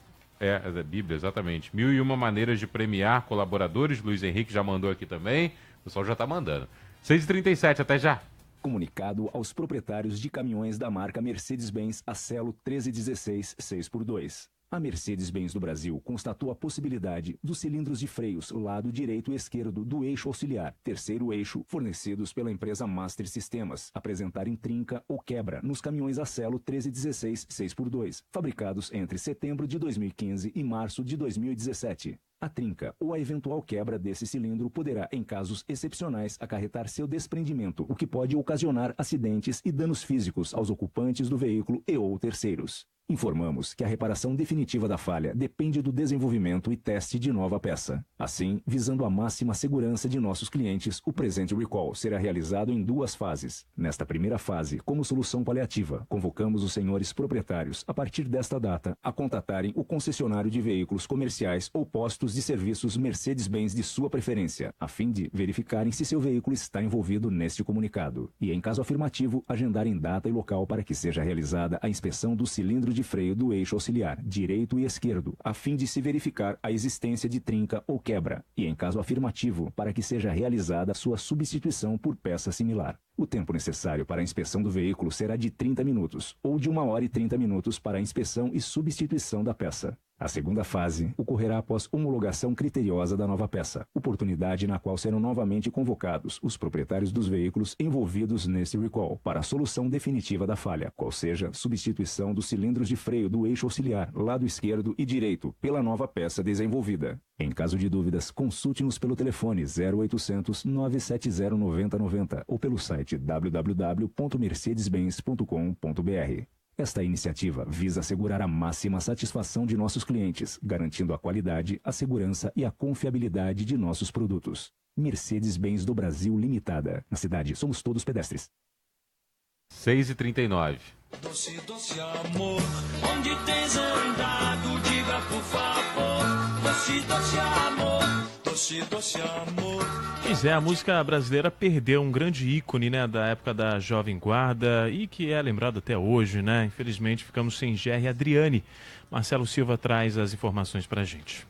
Da Bíblia, exatamente. 1001 maneiras de premiar colaboradores, Luiz Henrique já mandou aqui também, o pessoal já está mandando. 6h37, até já. Comunicado aos proprietários de caminhões da marca Mercedes-Benz Acelo 1316 6x2. A Mercedes-Benz do Brasil constatou a possibilidade dos cilindros de freios lado direito e esquerdo do eixo auxiliar, terceiro eixo, fornecidos pela empresa Master Sistemas, apresentarem trinca ou quebra nos caminhões Acelo 1316 6x2, fabricados entre setembro de 2015 e março de 2017. A trinca ou a eventual quebra desse cilindro poderá, em casos excepcionais, acarretar seu desprendimento, o que pode ocasionar acidentes e danos físicos aos ocupantes do veículo e ou terceiros. Informamos que a reparação definitiva da falha depende do desenvolvimento e teste de nova peça. Assim, visando a máxima segurança de nossos clientes, o presente recall será realizado em 2 fases. Nesta primeira fase, como solução paliativa, convocamos os senhores proprietários, a partir desta data, a contatarem o concessionário de veículos comerciais ou postos de serviços Mercedes-Benz de sua preferência, a fim de verificarem se seu veículo está envolvido neste comunicado. E, em caso afirmativo, agendarem data e local para que seja realizada a inspeção do cilindro de freio do eixo auxiliar, direito e esquerdo, a fim de se verificar a existência de trinca ou quebra, e em caso afirmativo, para que seja realizada sua substituição por peça similar. O tempo necessário para a inspeção do veículo será de 30 minutos, ou de 1 hora e 30 minutos para a inspeção e substituição da peça. A segunda fase ocorrerá após homologação criteriosa da nova peça, oportunidade na qual serão novamente convocados os proprietários dos veículos envolvidos nesse recall para a solução definitiva da falha, qual seja substituição dos cilindros de freio do eixo auxiliar, lado esquerdo e direito, pela nova peça desenvolvida. Em caso de dúvidas, consulte-nos pelo telefone 0800 970 9090 ou pelo site www.mercedesbenz.com.br. Esta iniciativa visa assegurar a máxima satisfação de nossos clientes, garantindo a qualidade, a segurança e a confiabilidade de nossos produtos. Mercedes-Benz do Brasil Limitada. Na cidade, somos todos pedestres. 6h39. Doce, doce amor, onde tens andado, diga por favor. Doce, doce amor, doce, doce amor. Pois é, a música brasileira perdeu um grande ícone, né, da época da Jovem Guarda e que é lembrado até hoje, né? Infelizmente ficamos sem Gerry Adriane. Marcelo Silva traz as informações pra gente.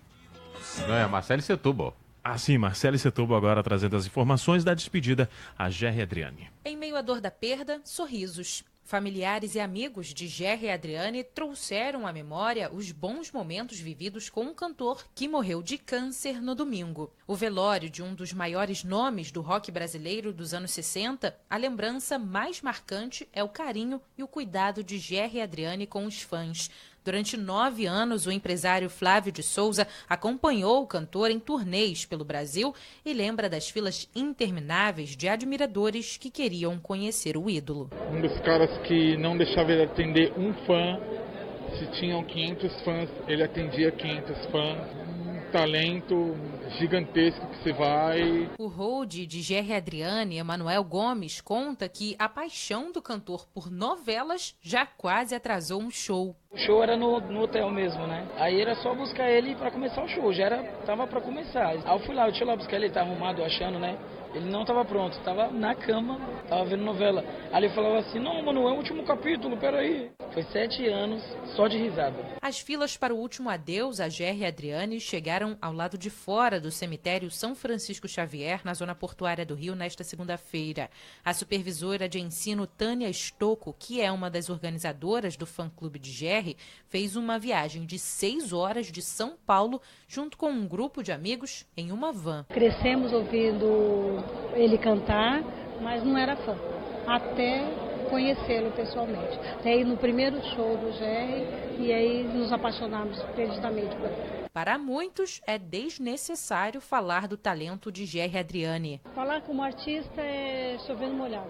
Não é, Marcelo Setúbal. Ah, sim, Marcelo Setúbal agora trazendo as informações da despedida a Gerry Adriane. Em meio à dor da perda, sorrisos. Familiares e amigos de Gerry Adriane trouxeram à memória os bons momentos vividos com um cantor que morreu de câncer no domingo. O velório de um dos maiores nomes do rock brasileiro dos anos 60, a lembrança mais marcante é o carinho e o cuidado de Gerry Adriane com os fãs. Durante 9 anos, o empresário Flávio de Souza acompanhou o cantor em turnês pelo Brasil e lembra das filas intermináveis de admiradores que queriam conhecer o ídolo. Um dos caras que não deixava ele atender um fã. Se tinham 500 fãs, ele atendia 500 fãs. Um talento gigantesco que você vai. O road de Gerry Adriane, Emanuel Gomes, conta que a paixão do cantor por novelas já quase atrasou um show. O show era no hotel mesmo, né? Aí era só buscar ele para começar o show, tava para começar. Aí eu fui lá, buscar ele, tá arrumado, achando, né? Ele não tava pronto, tava na cama, tava vendo novela. Aí ele falava assim, não, mano, é o último capítulo, peraí. Foi 7 anos só de risada. As filas para o último adeus a Gerry e Adriane chegaram ao lado de fora do cemitério São Francisco Xavier, na zona portuária do Rio, nesta segunda-feira. A supervisora de ensino Tânia Stocco, que é uma das organizadoras do fã-clube de Gerry, fez uma viagem de 6 horas de São Paulo junto com um grupo de amigos em uma van. Crescemos ouvindo ele cantar, mas não era fã, até conhecê-lo pessoalmente. Daí no primeiro show do Gerry, e aí nos apaixonamos perdidamente por ele. Para muitos, é desnecessário falar do talento de Gerry e Adriane. Falar como artista é chover no molhado.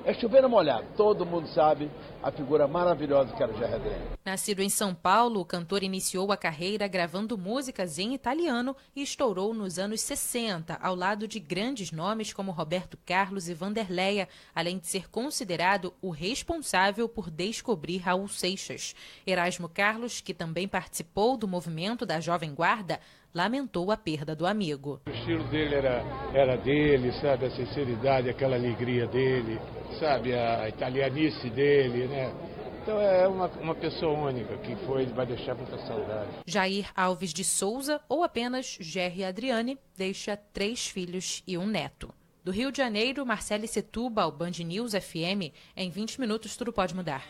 É chover no molhado. Todo mundo sabe a figura maravilhosa que era o Gerry Adriane. Nascido em São Paulo, o cantor iniciou a carreira gravando músicas em italiano e estourou nos anos 60, ao lado de grandes nomes como Roberto Carlos e Vanderleia, além de ser considerado o responsável por descobrir Raul Seixas. Erasmo Carlos, que também participou do movimento da Jovem Guarda, lamentou a perda do amigo. O estilo dele era dele, sabe, a sinceridade, aquela alegria dele, sabe, a italianice dele, né? Então é uma pessoa única que vai deixar muita saudade. Jair Alves de Souza, ou apenas Gerry e Adriane, deixa 3 filhos e um neto. Do Rio de Janeiro, Marcele Setúbal, Band News FM. Em 20 minutos, tudo pode mudar.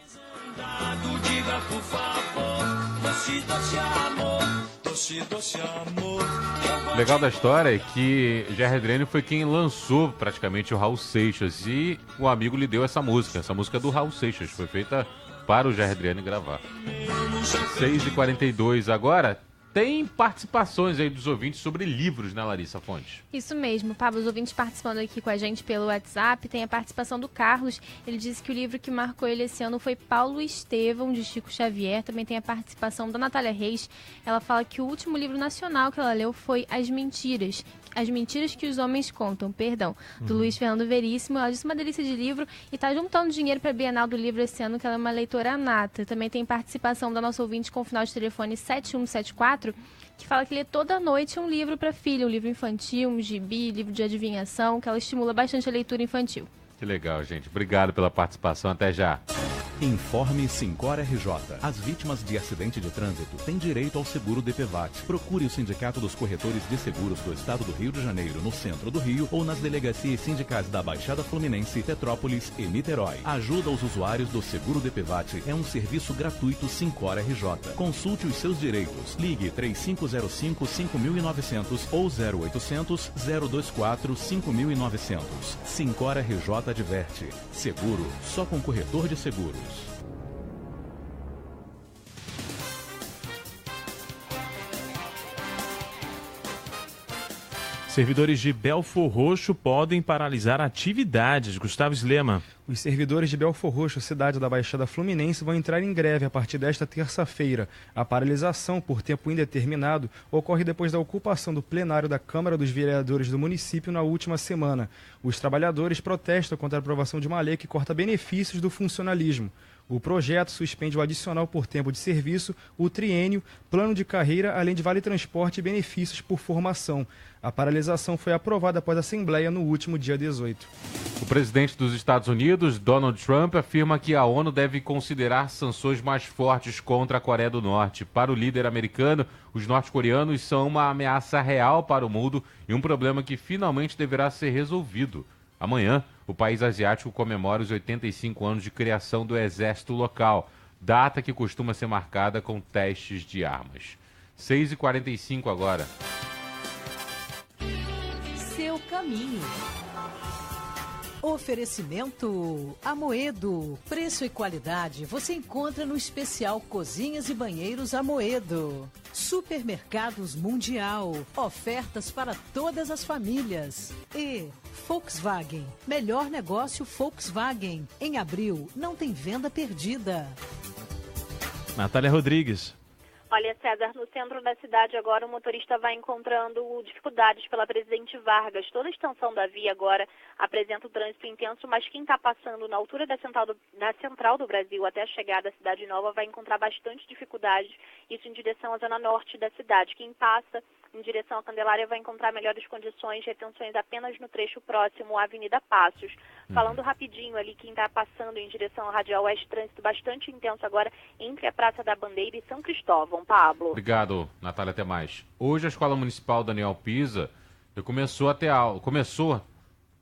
O legal da história é que Gerry Adriane foi quem lançou praticamente o Raul Seixas e o amigo lhe deu essa música. Essa música é do Raul Seixas, foi feita para o Gerry Adriane gravar. 6h42 agora. Tem participações aí dos ouvintes sobre livros, né, Larissa Fontes? Isso mesmo, Pablo, os ouvintes participando aqui com a gente pelo WhatsApp. Tem a participação do Carlos. Ele disse que o livro que marcou ele esse ano foi Paulo Estevão, de Chico Xavier. Também tem a participação da Natália Reis. Ela fala que o último livro nacional que ela leu foi As Mentiras que os Homens Contam, do Luiz Fernando Veríssimo. Ela disse uma delícia de livro e está juntando dinheiro para a Bienal do Livro esse ano, que ela é uma leitora nata. Também tem participação da nossa ouvinte com o final de telefone 7174, que fala que lê toda noite um livro para filha, um livro infantil, um gibi, livro de adivinhação, que ela estimula bastante a leitura infantil. Que legal, gente. Obrigado pela participação. Até já. Informe Sincor RJ. As vítimas de acidente de trânsito têm direito ao seguro DPVAT. Procure o Sindicato dos Corretores de Seguros do Estado do Rio de Janeiro, no centro do Rio, ou nas delegacias sindicais da Baixada Fluminense, Petrópolis e Niterói. Ajuda aos usuários do seguro DPVAT é um serviço gratuito Sincor RJ. Consulte os seus direitos. Ligue 3505-5900 ou 0800-024-5900. Sincor RJ adverte. Seguro só com corretor de seguros. Servidores de Belfor Roxo podem paralisar atividades. Gustavo Slema. Os servidores de Belfor Roxo, cidade da Baixada Fluminense, vão entrar em greve a partir desta terça-feira. A paralisação por tempo indeterminado ocorre depois da ocupação do plenário da Câmara dos Vereadores do município na última semana. Os trabalhadores protestam contra a aprovação de uma lei que corta benefícios do funcionalismo. O projeto suspende o adicional por tempo de serviço, o triênio, plano de carreira, além de vale-transporte e benefícios por formação. A paralisação foi aprovada após a Assembleia no último dia 18. O presidente dos Estados Unidos, Donald Trump, afirma que a ONU deve considerar sanções mais fortes contra a Coreia do Norte. Para o líder americano, os norte-coreanos são uma ameaça real para o mundo e um problema que finalmente deverá ser resolvido. Amanhã, o país asiático comemora os 85 anos de criação do exército local, data que costuma ser marcada com testes de armas. 6h45 agora. Seu caminho. Oferecimento Amoedo. Preço e qualidade você encontra no especial Cozinhas e Banheiros Amoedo. Supermercados Mundial. Ofertas para todas as famílias. E Volkswagen. Melhor negócio Volkswagen. Em abril, não tem venda perdida. Natália Rodrigues. Olha, César, no centro da cidade agora o motorista vai encontrando dificuldades pela Presidente Vargas. Toda a extensão da via agora apresenta o trânsito intenso, mas quem está passando na altura da Central do Brasil até a chegada à Cidade Nova vai encontrar bastante dificuldade, isso em direção à zona norte da cidade. Quem passa em direção à Candelária vai encontrar melhores condições, retenções apenas no trecho próximo à Avenida Passos. Falando rapidinho ali, quem está passando em direção à Radial Oeste, trânsito bastante intenso agora entre a Praça da Bandeira e São Cristóvão. Pablo. Obrigado, Natália, até mais. Hoje a Escola Municipal Daniel Pisa recomeçou a ter aula.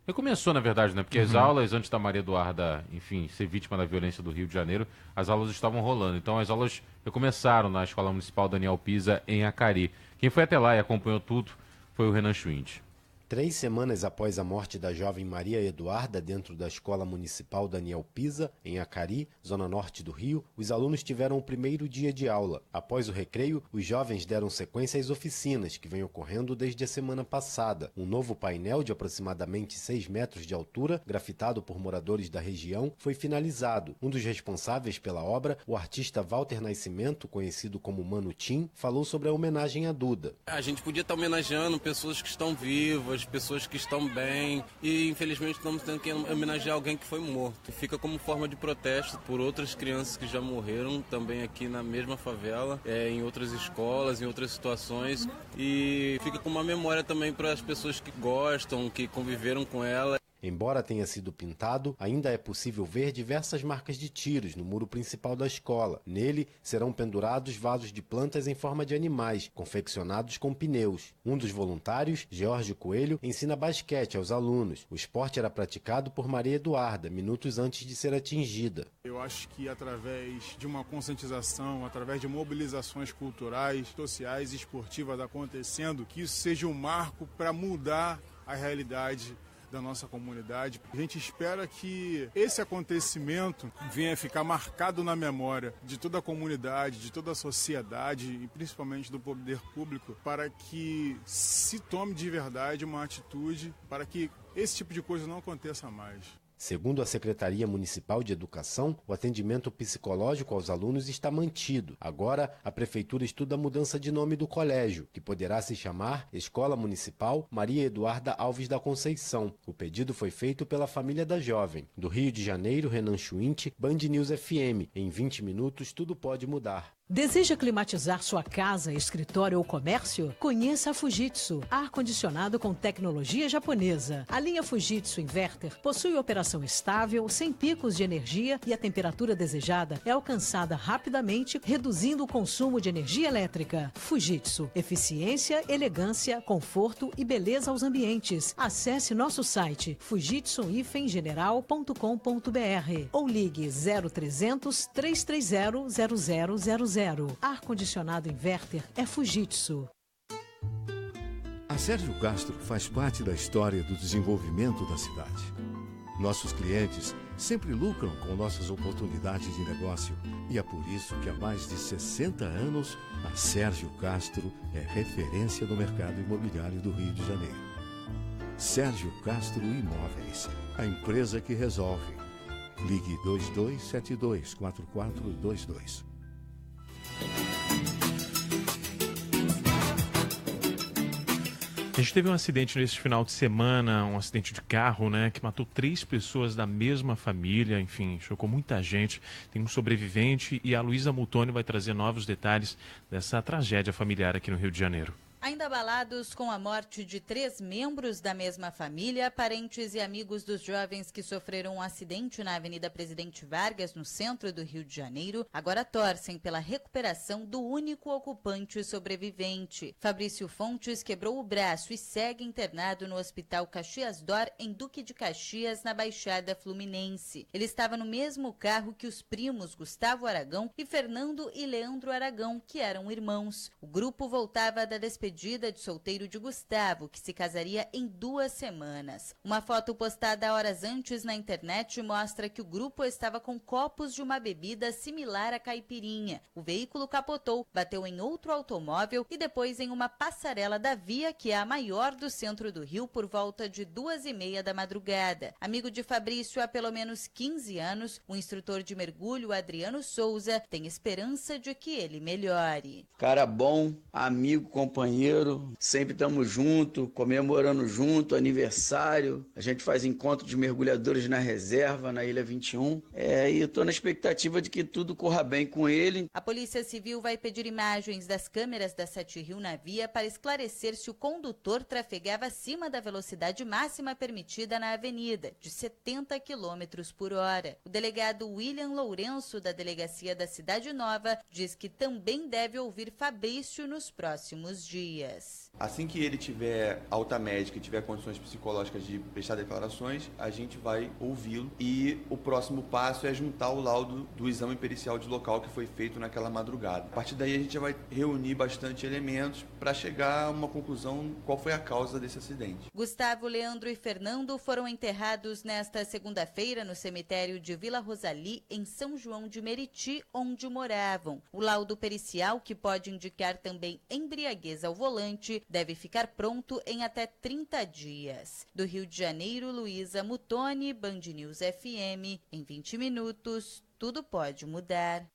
Recomeçou, na verdade, né? Porque as aulas, antes da Maria Eduarda, enfim, ser vítima da violência do Rio de Janeiro, as aulas estavam rolando. Então as aulas recomeçaram na Escola Municipal Daniel Pisa, em Acari. Quem foi até lá e acompanhou tudo foi o Renan Schwind. 3 semanas após a morte da jovem Maria Eduarda dentro da Escola Municipal Daniel Pisa, em Acari, zona norte do Rio, os alunos tiveram o primeiro dia de aula. Após o recreio, os jovens deram sequência às oficinas, que vêm ocorrendo desde a semana passada. Um novo painel de aproximadamente 6 metros de altura, grafitado por moradores da região, foi finalizado. Um dos responsáveis pela obra, o artista Walter Nascimento, conhecido como Mano Tim, falou sobre a homenagem a Duda. A gente podia estar homenageando pessoas que estão vivas, pessoas que estão bem, e infelizmente estamos tendo que homenagear alguém que foi morto. Fica como forma de protesto por outras crianças que já morreram também aqui na mesma favela, em outras escolas, em outras situações, e fica como uma memória também para as pessoas que gostam, que conviveram com ela. Embora tenha sido pintado, ainda é possível ver diversas marcas de tiros no muro principal da escola. Nele serão pendurados vasos de plantas em forma de animais, confeccionados com pneus. Um dos voluntários, Jorge Coelho, ensina basquete aos alunos. O esporte era praticado por Maria Eduarda, minutos antes de ser atingida. Eu acho que através de uma conscientização, através de mobilizações culturais, sociais e esportivas acontecendo, que isso seja um marco para mudar a realidade da nossa comunidade. A gente espera que esse acontecimento venha ficar marcado na memória de toda a comunidade, de toda a sociedade e principalmente do poder público, para que se tome de verdade uma atitude para que esse tipo de coisa não aconteça mais. Segundo a Secretaria Municipal de Educação, o atendimento psicológico aos alunos está mantido. Agora, a Prefeitura estuda a mudança de nome do colégio, que poderá se chamar Escola Municipal Maria Eduarda Alves da Conceição. O pedido foi feito pela família da jovem. Do Rio de Janeiro, Renan Schwind, Band News FM. Em 20 minutos, tudo pode mudar. Deseja climatizar sua casa, escritório ou comércio? Conheça a Fujitsu, ar-condicionado com tecnologia japonesa. A linha Fujitsu Inverter possui operação estável, sem picos de energia e a temperatura desejada é alcançada rapidamente, reduzindo o consumo de energia elétrica. Fujitsu, eficiência, elegância, conforto e beleza aos ambientes. Acesse nosso site fujitsu-general.com.br ou ligue 0300 330 0000. Ar-condicionado Inverter é Fujitsu. A Sérgio Castro faz parte da história do desenvolvimento da cidade. Nossos clientes sempre lucram com nossas oportunidades de negócio e é por isso que há mais de 60 anos a Sérgio Castro é referência no mercado imobiliário do Rio de Janeiro. Sérgio Castro Imóveis, a empresa que resolve. Ligue 2272-4422. A gente teve um acidente nesse final de semana, um acidente de carro, né, que matou 3 pessoas da mesma família, enfim, chocou muita gente. Tem um sobrevivente e a Luísa Mutoni vai trazer novos detalhes dessa tragédia familiar aqui no Rio de Janeiro. Ainda abalados com a morte de 3 membros da mesma família, parentes e amigos dos jovens que sofreram um acidente na Avenida Presidente Vargas, no centro do Rio de Janeiro, agora torcem pela recuperação do único ocupante sobrevivente. Fabrício Fontes quebrou o braço e segue internado no Hospital Caxias d'Or, em Duque de Caxias, na Baixada Fluminense. Ele estava no mesmo carro que os primos Gustavo Aragão e Fernando e Leandro Aragão, que eram irmãos. O grupo voltava da despedida de solteiro de Gustavo, que se casaria em 2 semanas. Uma foto postada horas antes na internet mostra que o grupo estava com copos de uma bebida similar à caipirinha. O veículo capotou, bateu em outro automóvel e depois em uma passarela da via, que é a maior do centro do Rio, por volta de 2h30 da madrugada. Amigo de Fabrício há pelo menos 15 anos, o instrutor de mergulho Adriano Souza tem esperança de que ele melhore. Cara bom, amigo, companheiro, marinheiro, sempre estamos juntos, comemorando junto, aniversário. A gente faz encontro de mergulhadores na reserva, na Ilha 21. E eu estou na expectativa de que tudo corra bem com ele. A Polícia Civil vai pedir imagens das câmeras da 7 Rio na via para esclarecer se o condutor trafegava acima da velocidade máxima permitida na avenida, de 70 km por hora. O delegado William Lourenço, da Delegacia da Cidade Nova, diz que também deve ouvir Fabrício nos próximos dias. Assim que ele tiver alta médica e tiver condições psicológicas de prestar declarações, a gente vai ouvi-lo e o próximo passo é juntar o laudo do exame pericial de local que foi feito naquela madrugada. A partir daí a gente vai reunir bastante elementos para chegar a uma conclusão qual foi a causa desse acidente. Gustavo, Leandro e Fernando foram enterrados nesta segunda-feira no cemitério de Vila Rosali, em São João de Meriti, onde moravam. O laudo pericial, que pode indicar também embriaguez ao volante, deve ficar pronto em até 30 dias. Do Rio de Janeiro, Luísa Mutoni, Band News FM. Em 20 minutos, tudo pode mudar.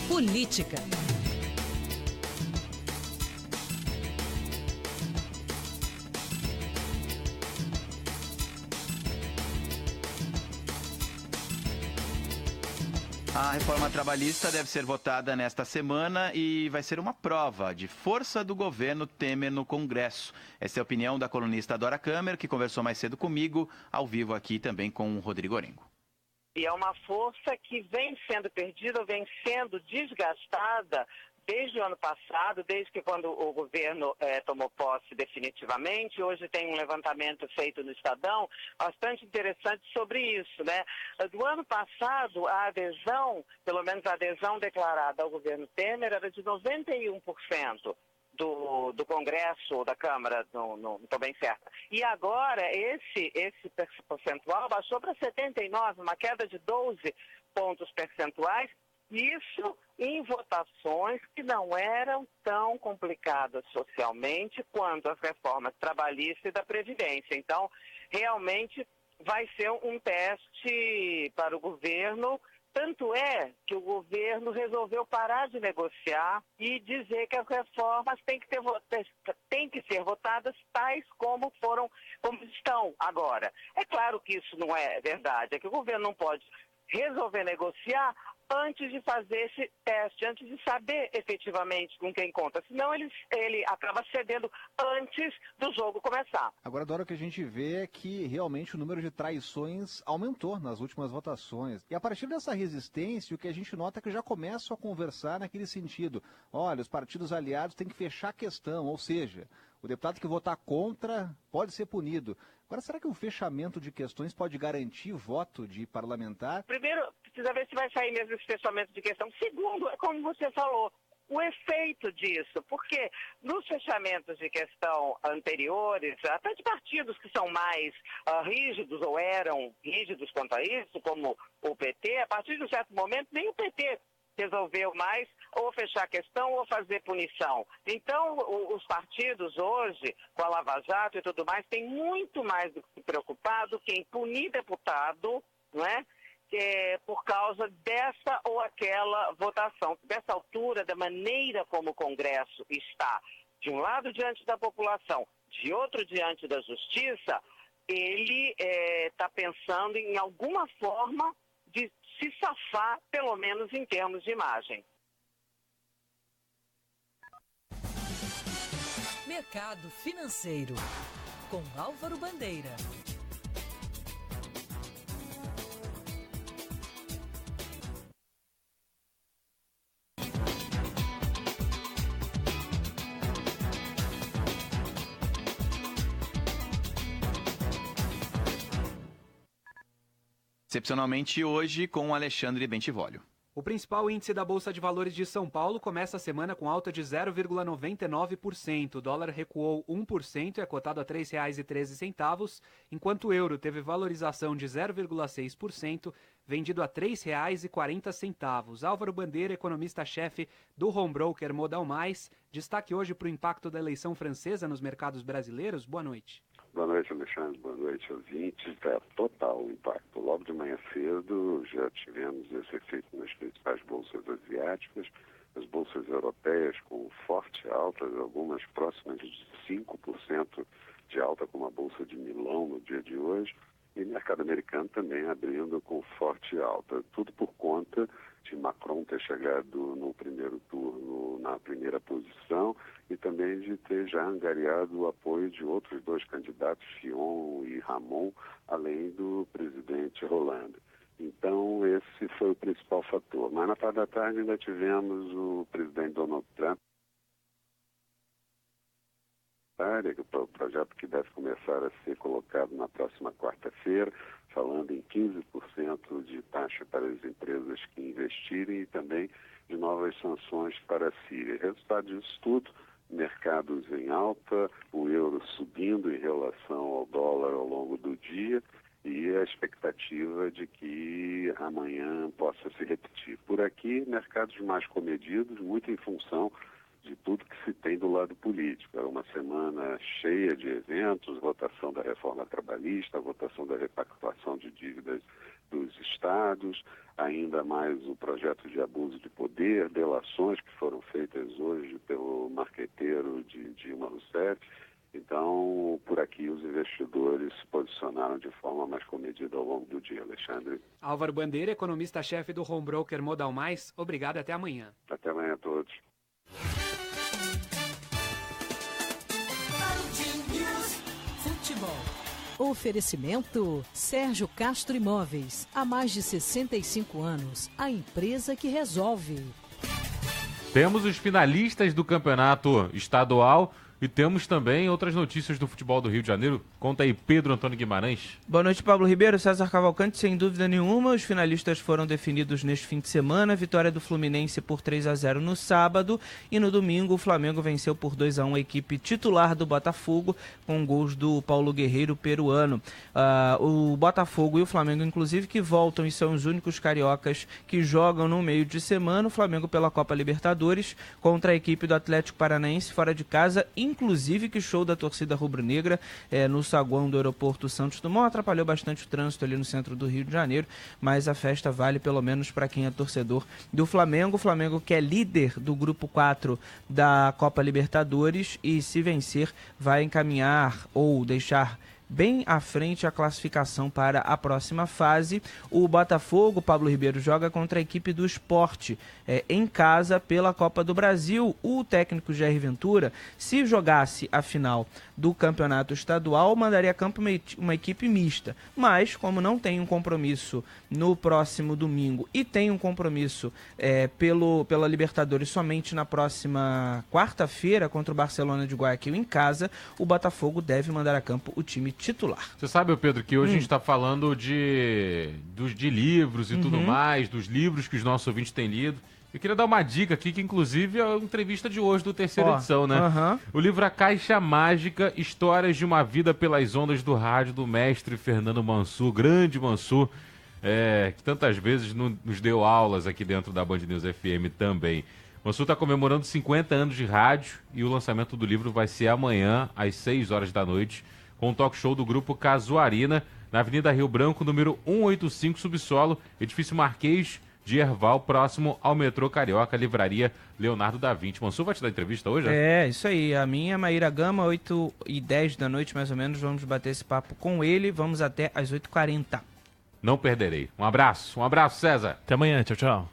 Política. A reforma trabalhista deve ser votada nesta semana e vai ser uma prova de força do governo Temer no Congresso. Essa é a opinião da colunista Dora Câmara, que conversou mais cedo comigo, ao vivo aqui também com o Rodrigo Orengo. E é uma força que vem sendo perdida, vem sendo desgastada desde o ano passado, desde que quando o governo tomou posse definitivamente. Hoje tem um levantamento feito no Estadão, bastante interessante sobre isso, né? Do ano passado, a adesão, pelo menos a adesão declarada ao governo Temer, era de 91%. Do Congresso ou da Câmara, não estou bem certa. E agora esse percentual baixou para 79%, uma queda de 12 pontos percentuais, isso em votações que não eram tão complicadas socialmente quanto as reformas trabalhistas e da Previdência. Então, realmente vai ser um teste para o governo. Tanto é que o governo resolveu parar de negociar e dizer que as reformas têm que ser votadas tais como estão agora. É claro que isso não é verdade, é que o governo não pode resolver negociar antes de fazer esse teste, antes de saber efetivamente com quem conta. Senão ele acaba cedendo antes do jogo começar. Agora, Dora, o que a gente vê é que realmente o número de traições aumentou nas últimas votações. E a partir dessa resistência, o que a gente nota é que já começam a conversar naquele sentido. Olha, os partidos aliados têm que fechar a questão, ou seja, o deputado que votar contra pode ser punido. Agora, será que o fechamento de questões pode garantir voto de parlamentar? Primeiro, precisa ver se vai sair mesmo esse fechamento de questão. Segundo, é como você falou, o efeito disso, porque nos fechamentos de questão anteriores, até de partidos que são mais rígidos ou eram rígidos quanto a isso, como o PT, a partir de um certo momento, nem o PT resolveu mais ou fechar a questão ou fazer punição. Então, os partidos hoje, com a Lava Jato e tudo mais, têm muito mais do que se preocupar do que em punir deputado, não é? Por causa dessa ou aquela votação. Dessa altura, da maneira como o Congresso está, de um lado diante da população, de outro diante da justiça, ele está pensando em alguma forma de se safar, pelo menos em termos de imagem. Mercado Financeiro, com Álvaro Bandeira. Excepcionalmente hoje com Alexandre Bentivolio. O principal índice da Bolsa de Valores de São Paulo começa a semana com alta de 0,99%. O dólar recuou 1% e é cotado a R$ 3,13, enquanto o euro teve valorização de 0,6%, vendido a R$ 3,40. Álvaro Bandeira, economista-chefe do Home Broker Modal Mais, destaque hoje para o impacto da eleição francesa nos mercados brasileiros. Boa noite. Boa noite, Alexandre. Boa noite, ouvintes. Total o impacto. Logo de manhã cedo já tivemos esse efeito nas principais bolsas asiáticas, as bolsas europeias com forte alta, algumas próximas de 5% de alta, como a Bolsa de Milão no dia de hoje, e o mercado americano também abrindo com forte alta. Tudo por conta de Macron ter chegado no primeiro turno na primeira posição e também de ter já angariado o apoio de outros dois candidatos, Fillon e Ramon, além do presidente Hollande. Então, esse foi o principal fator. Mas na parte da tarde ainda tivemos o presidente Donald Trump, que é o projeto que deve começar a ser colocado na próxima quarta-feira, falando em 15% de taxa para as empresas que investirem e também de novas sanções para a Síria. Resultado disso tudo, mercados em alta, o euro subindo em relação ao dólar ao longo do dia e a expectativa de que amanhã possa se repetir. Por aqui, mercados mais comedidos, muito em função de tudo que se tem do lado político. É uma semana cheia de eventos, votação da reforma trabalhista, votação da repactuação de dívidas dos estados, ainda mais o projeto de abuso de poder, delações que foram feitas hoje pelo marqueteiro de Dilma Rousseff. Então, por aqui, os investidores se posicionaram de forma mais comedida ao longo do dia, Alexandre. Álvaro Bandeira, economista-chefe do Home Broker Modal Mais, obrigado e até amanhã. Até amanhã a todos. Oferecimento Sérgio Castro Imóveis. Há mais de 65 anos, a empresa que resolve. Temos os finalistas do campeonato estadual e temos também outras notícias do futebol do Rio de Janeiro. Conta aí, Pedro Antônio Guimarães. Boa noite, Pablo Ribeiro, César Cavalcante. Sem dúvida nenhuma, os finalistas foram definidos neste fim de semana. Vitória do Fluminense por 3-0 no sábado. E no domingo, o Flamengo venceu por 2-1 a equipe titular do Botafogo, com gols do Paulo Guerreiro, peruano. O Botafogo e o Flamengo, inclusive, que voltam e são os únicos cariocas que jogam no meio de semana. O Flamengo pela Copa Libertadores contra a equipe do Atlético Paranaense fora de casa. Inclusive, que show da torcida rubro-negra no saguão do aeroporto Santos Dumont. Atrapalhou bastante o trânsito ali no centro do Rio de Janeiro, mas a festa vale pelo menos para quem é torcedor do Flamengo. O Flamengo que é líder do grupo 4 da Copa Libertadores e se vencer vai encaminhar ou deixar bem à frente a classificação para a próxima fase. O Botafogo, Pablo Ribeiro, joga contra a equipe do Sport em casa pela Copa do Brasil. O técnico Jair Ventura, se jogasse a final do campeonato estadual, mandaria a campo uma equipe mista. Mas, como não tem um compromisso no próximo domingo e tem um compromisso pela Libertadores somente na próxima quarta-feira contra o Barcelona de Guayaquil em casa, o Botafogo deve mandar a campo o time titular. Você sabe, Pedro, que hoje a gente está falando de livros e tudo mais, dos livros que os nossos ouvintes têm lido. Eu queria dar uma dica aqui, que inclusive é a entrevista de hoje do terceira edição, né? O livro A Caixa Mágica, Histórias de uma Vida pelas Ondas do Rádio, do mestre Fernando Mansur, grande Mansur, que tantas vezes nos deu aulas aqui dentro da Band News FM também. Mansur está comemorando 50 anos de rádio e o lançamento do livro vai ser amanhã, às 6 horas da noite, com um talk show do grupo Casuarina, na Avenida Rio Branco, número 185, subsolo, edifício Marquês de Herval, próximo ao metrô Carioca, livraria Leonardo da Vinci. Mansur vai te dar entrevista hoje? Isso aí. A minha, Maíra Gama, 8h10 da noite, mais ou menos, vamos bater esse papo com ele. Vamos até às 8h40. Não perderei. Um abraço, César. Até amanhã, tchau, tchau.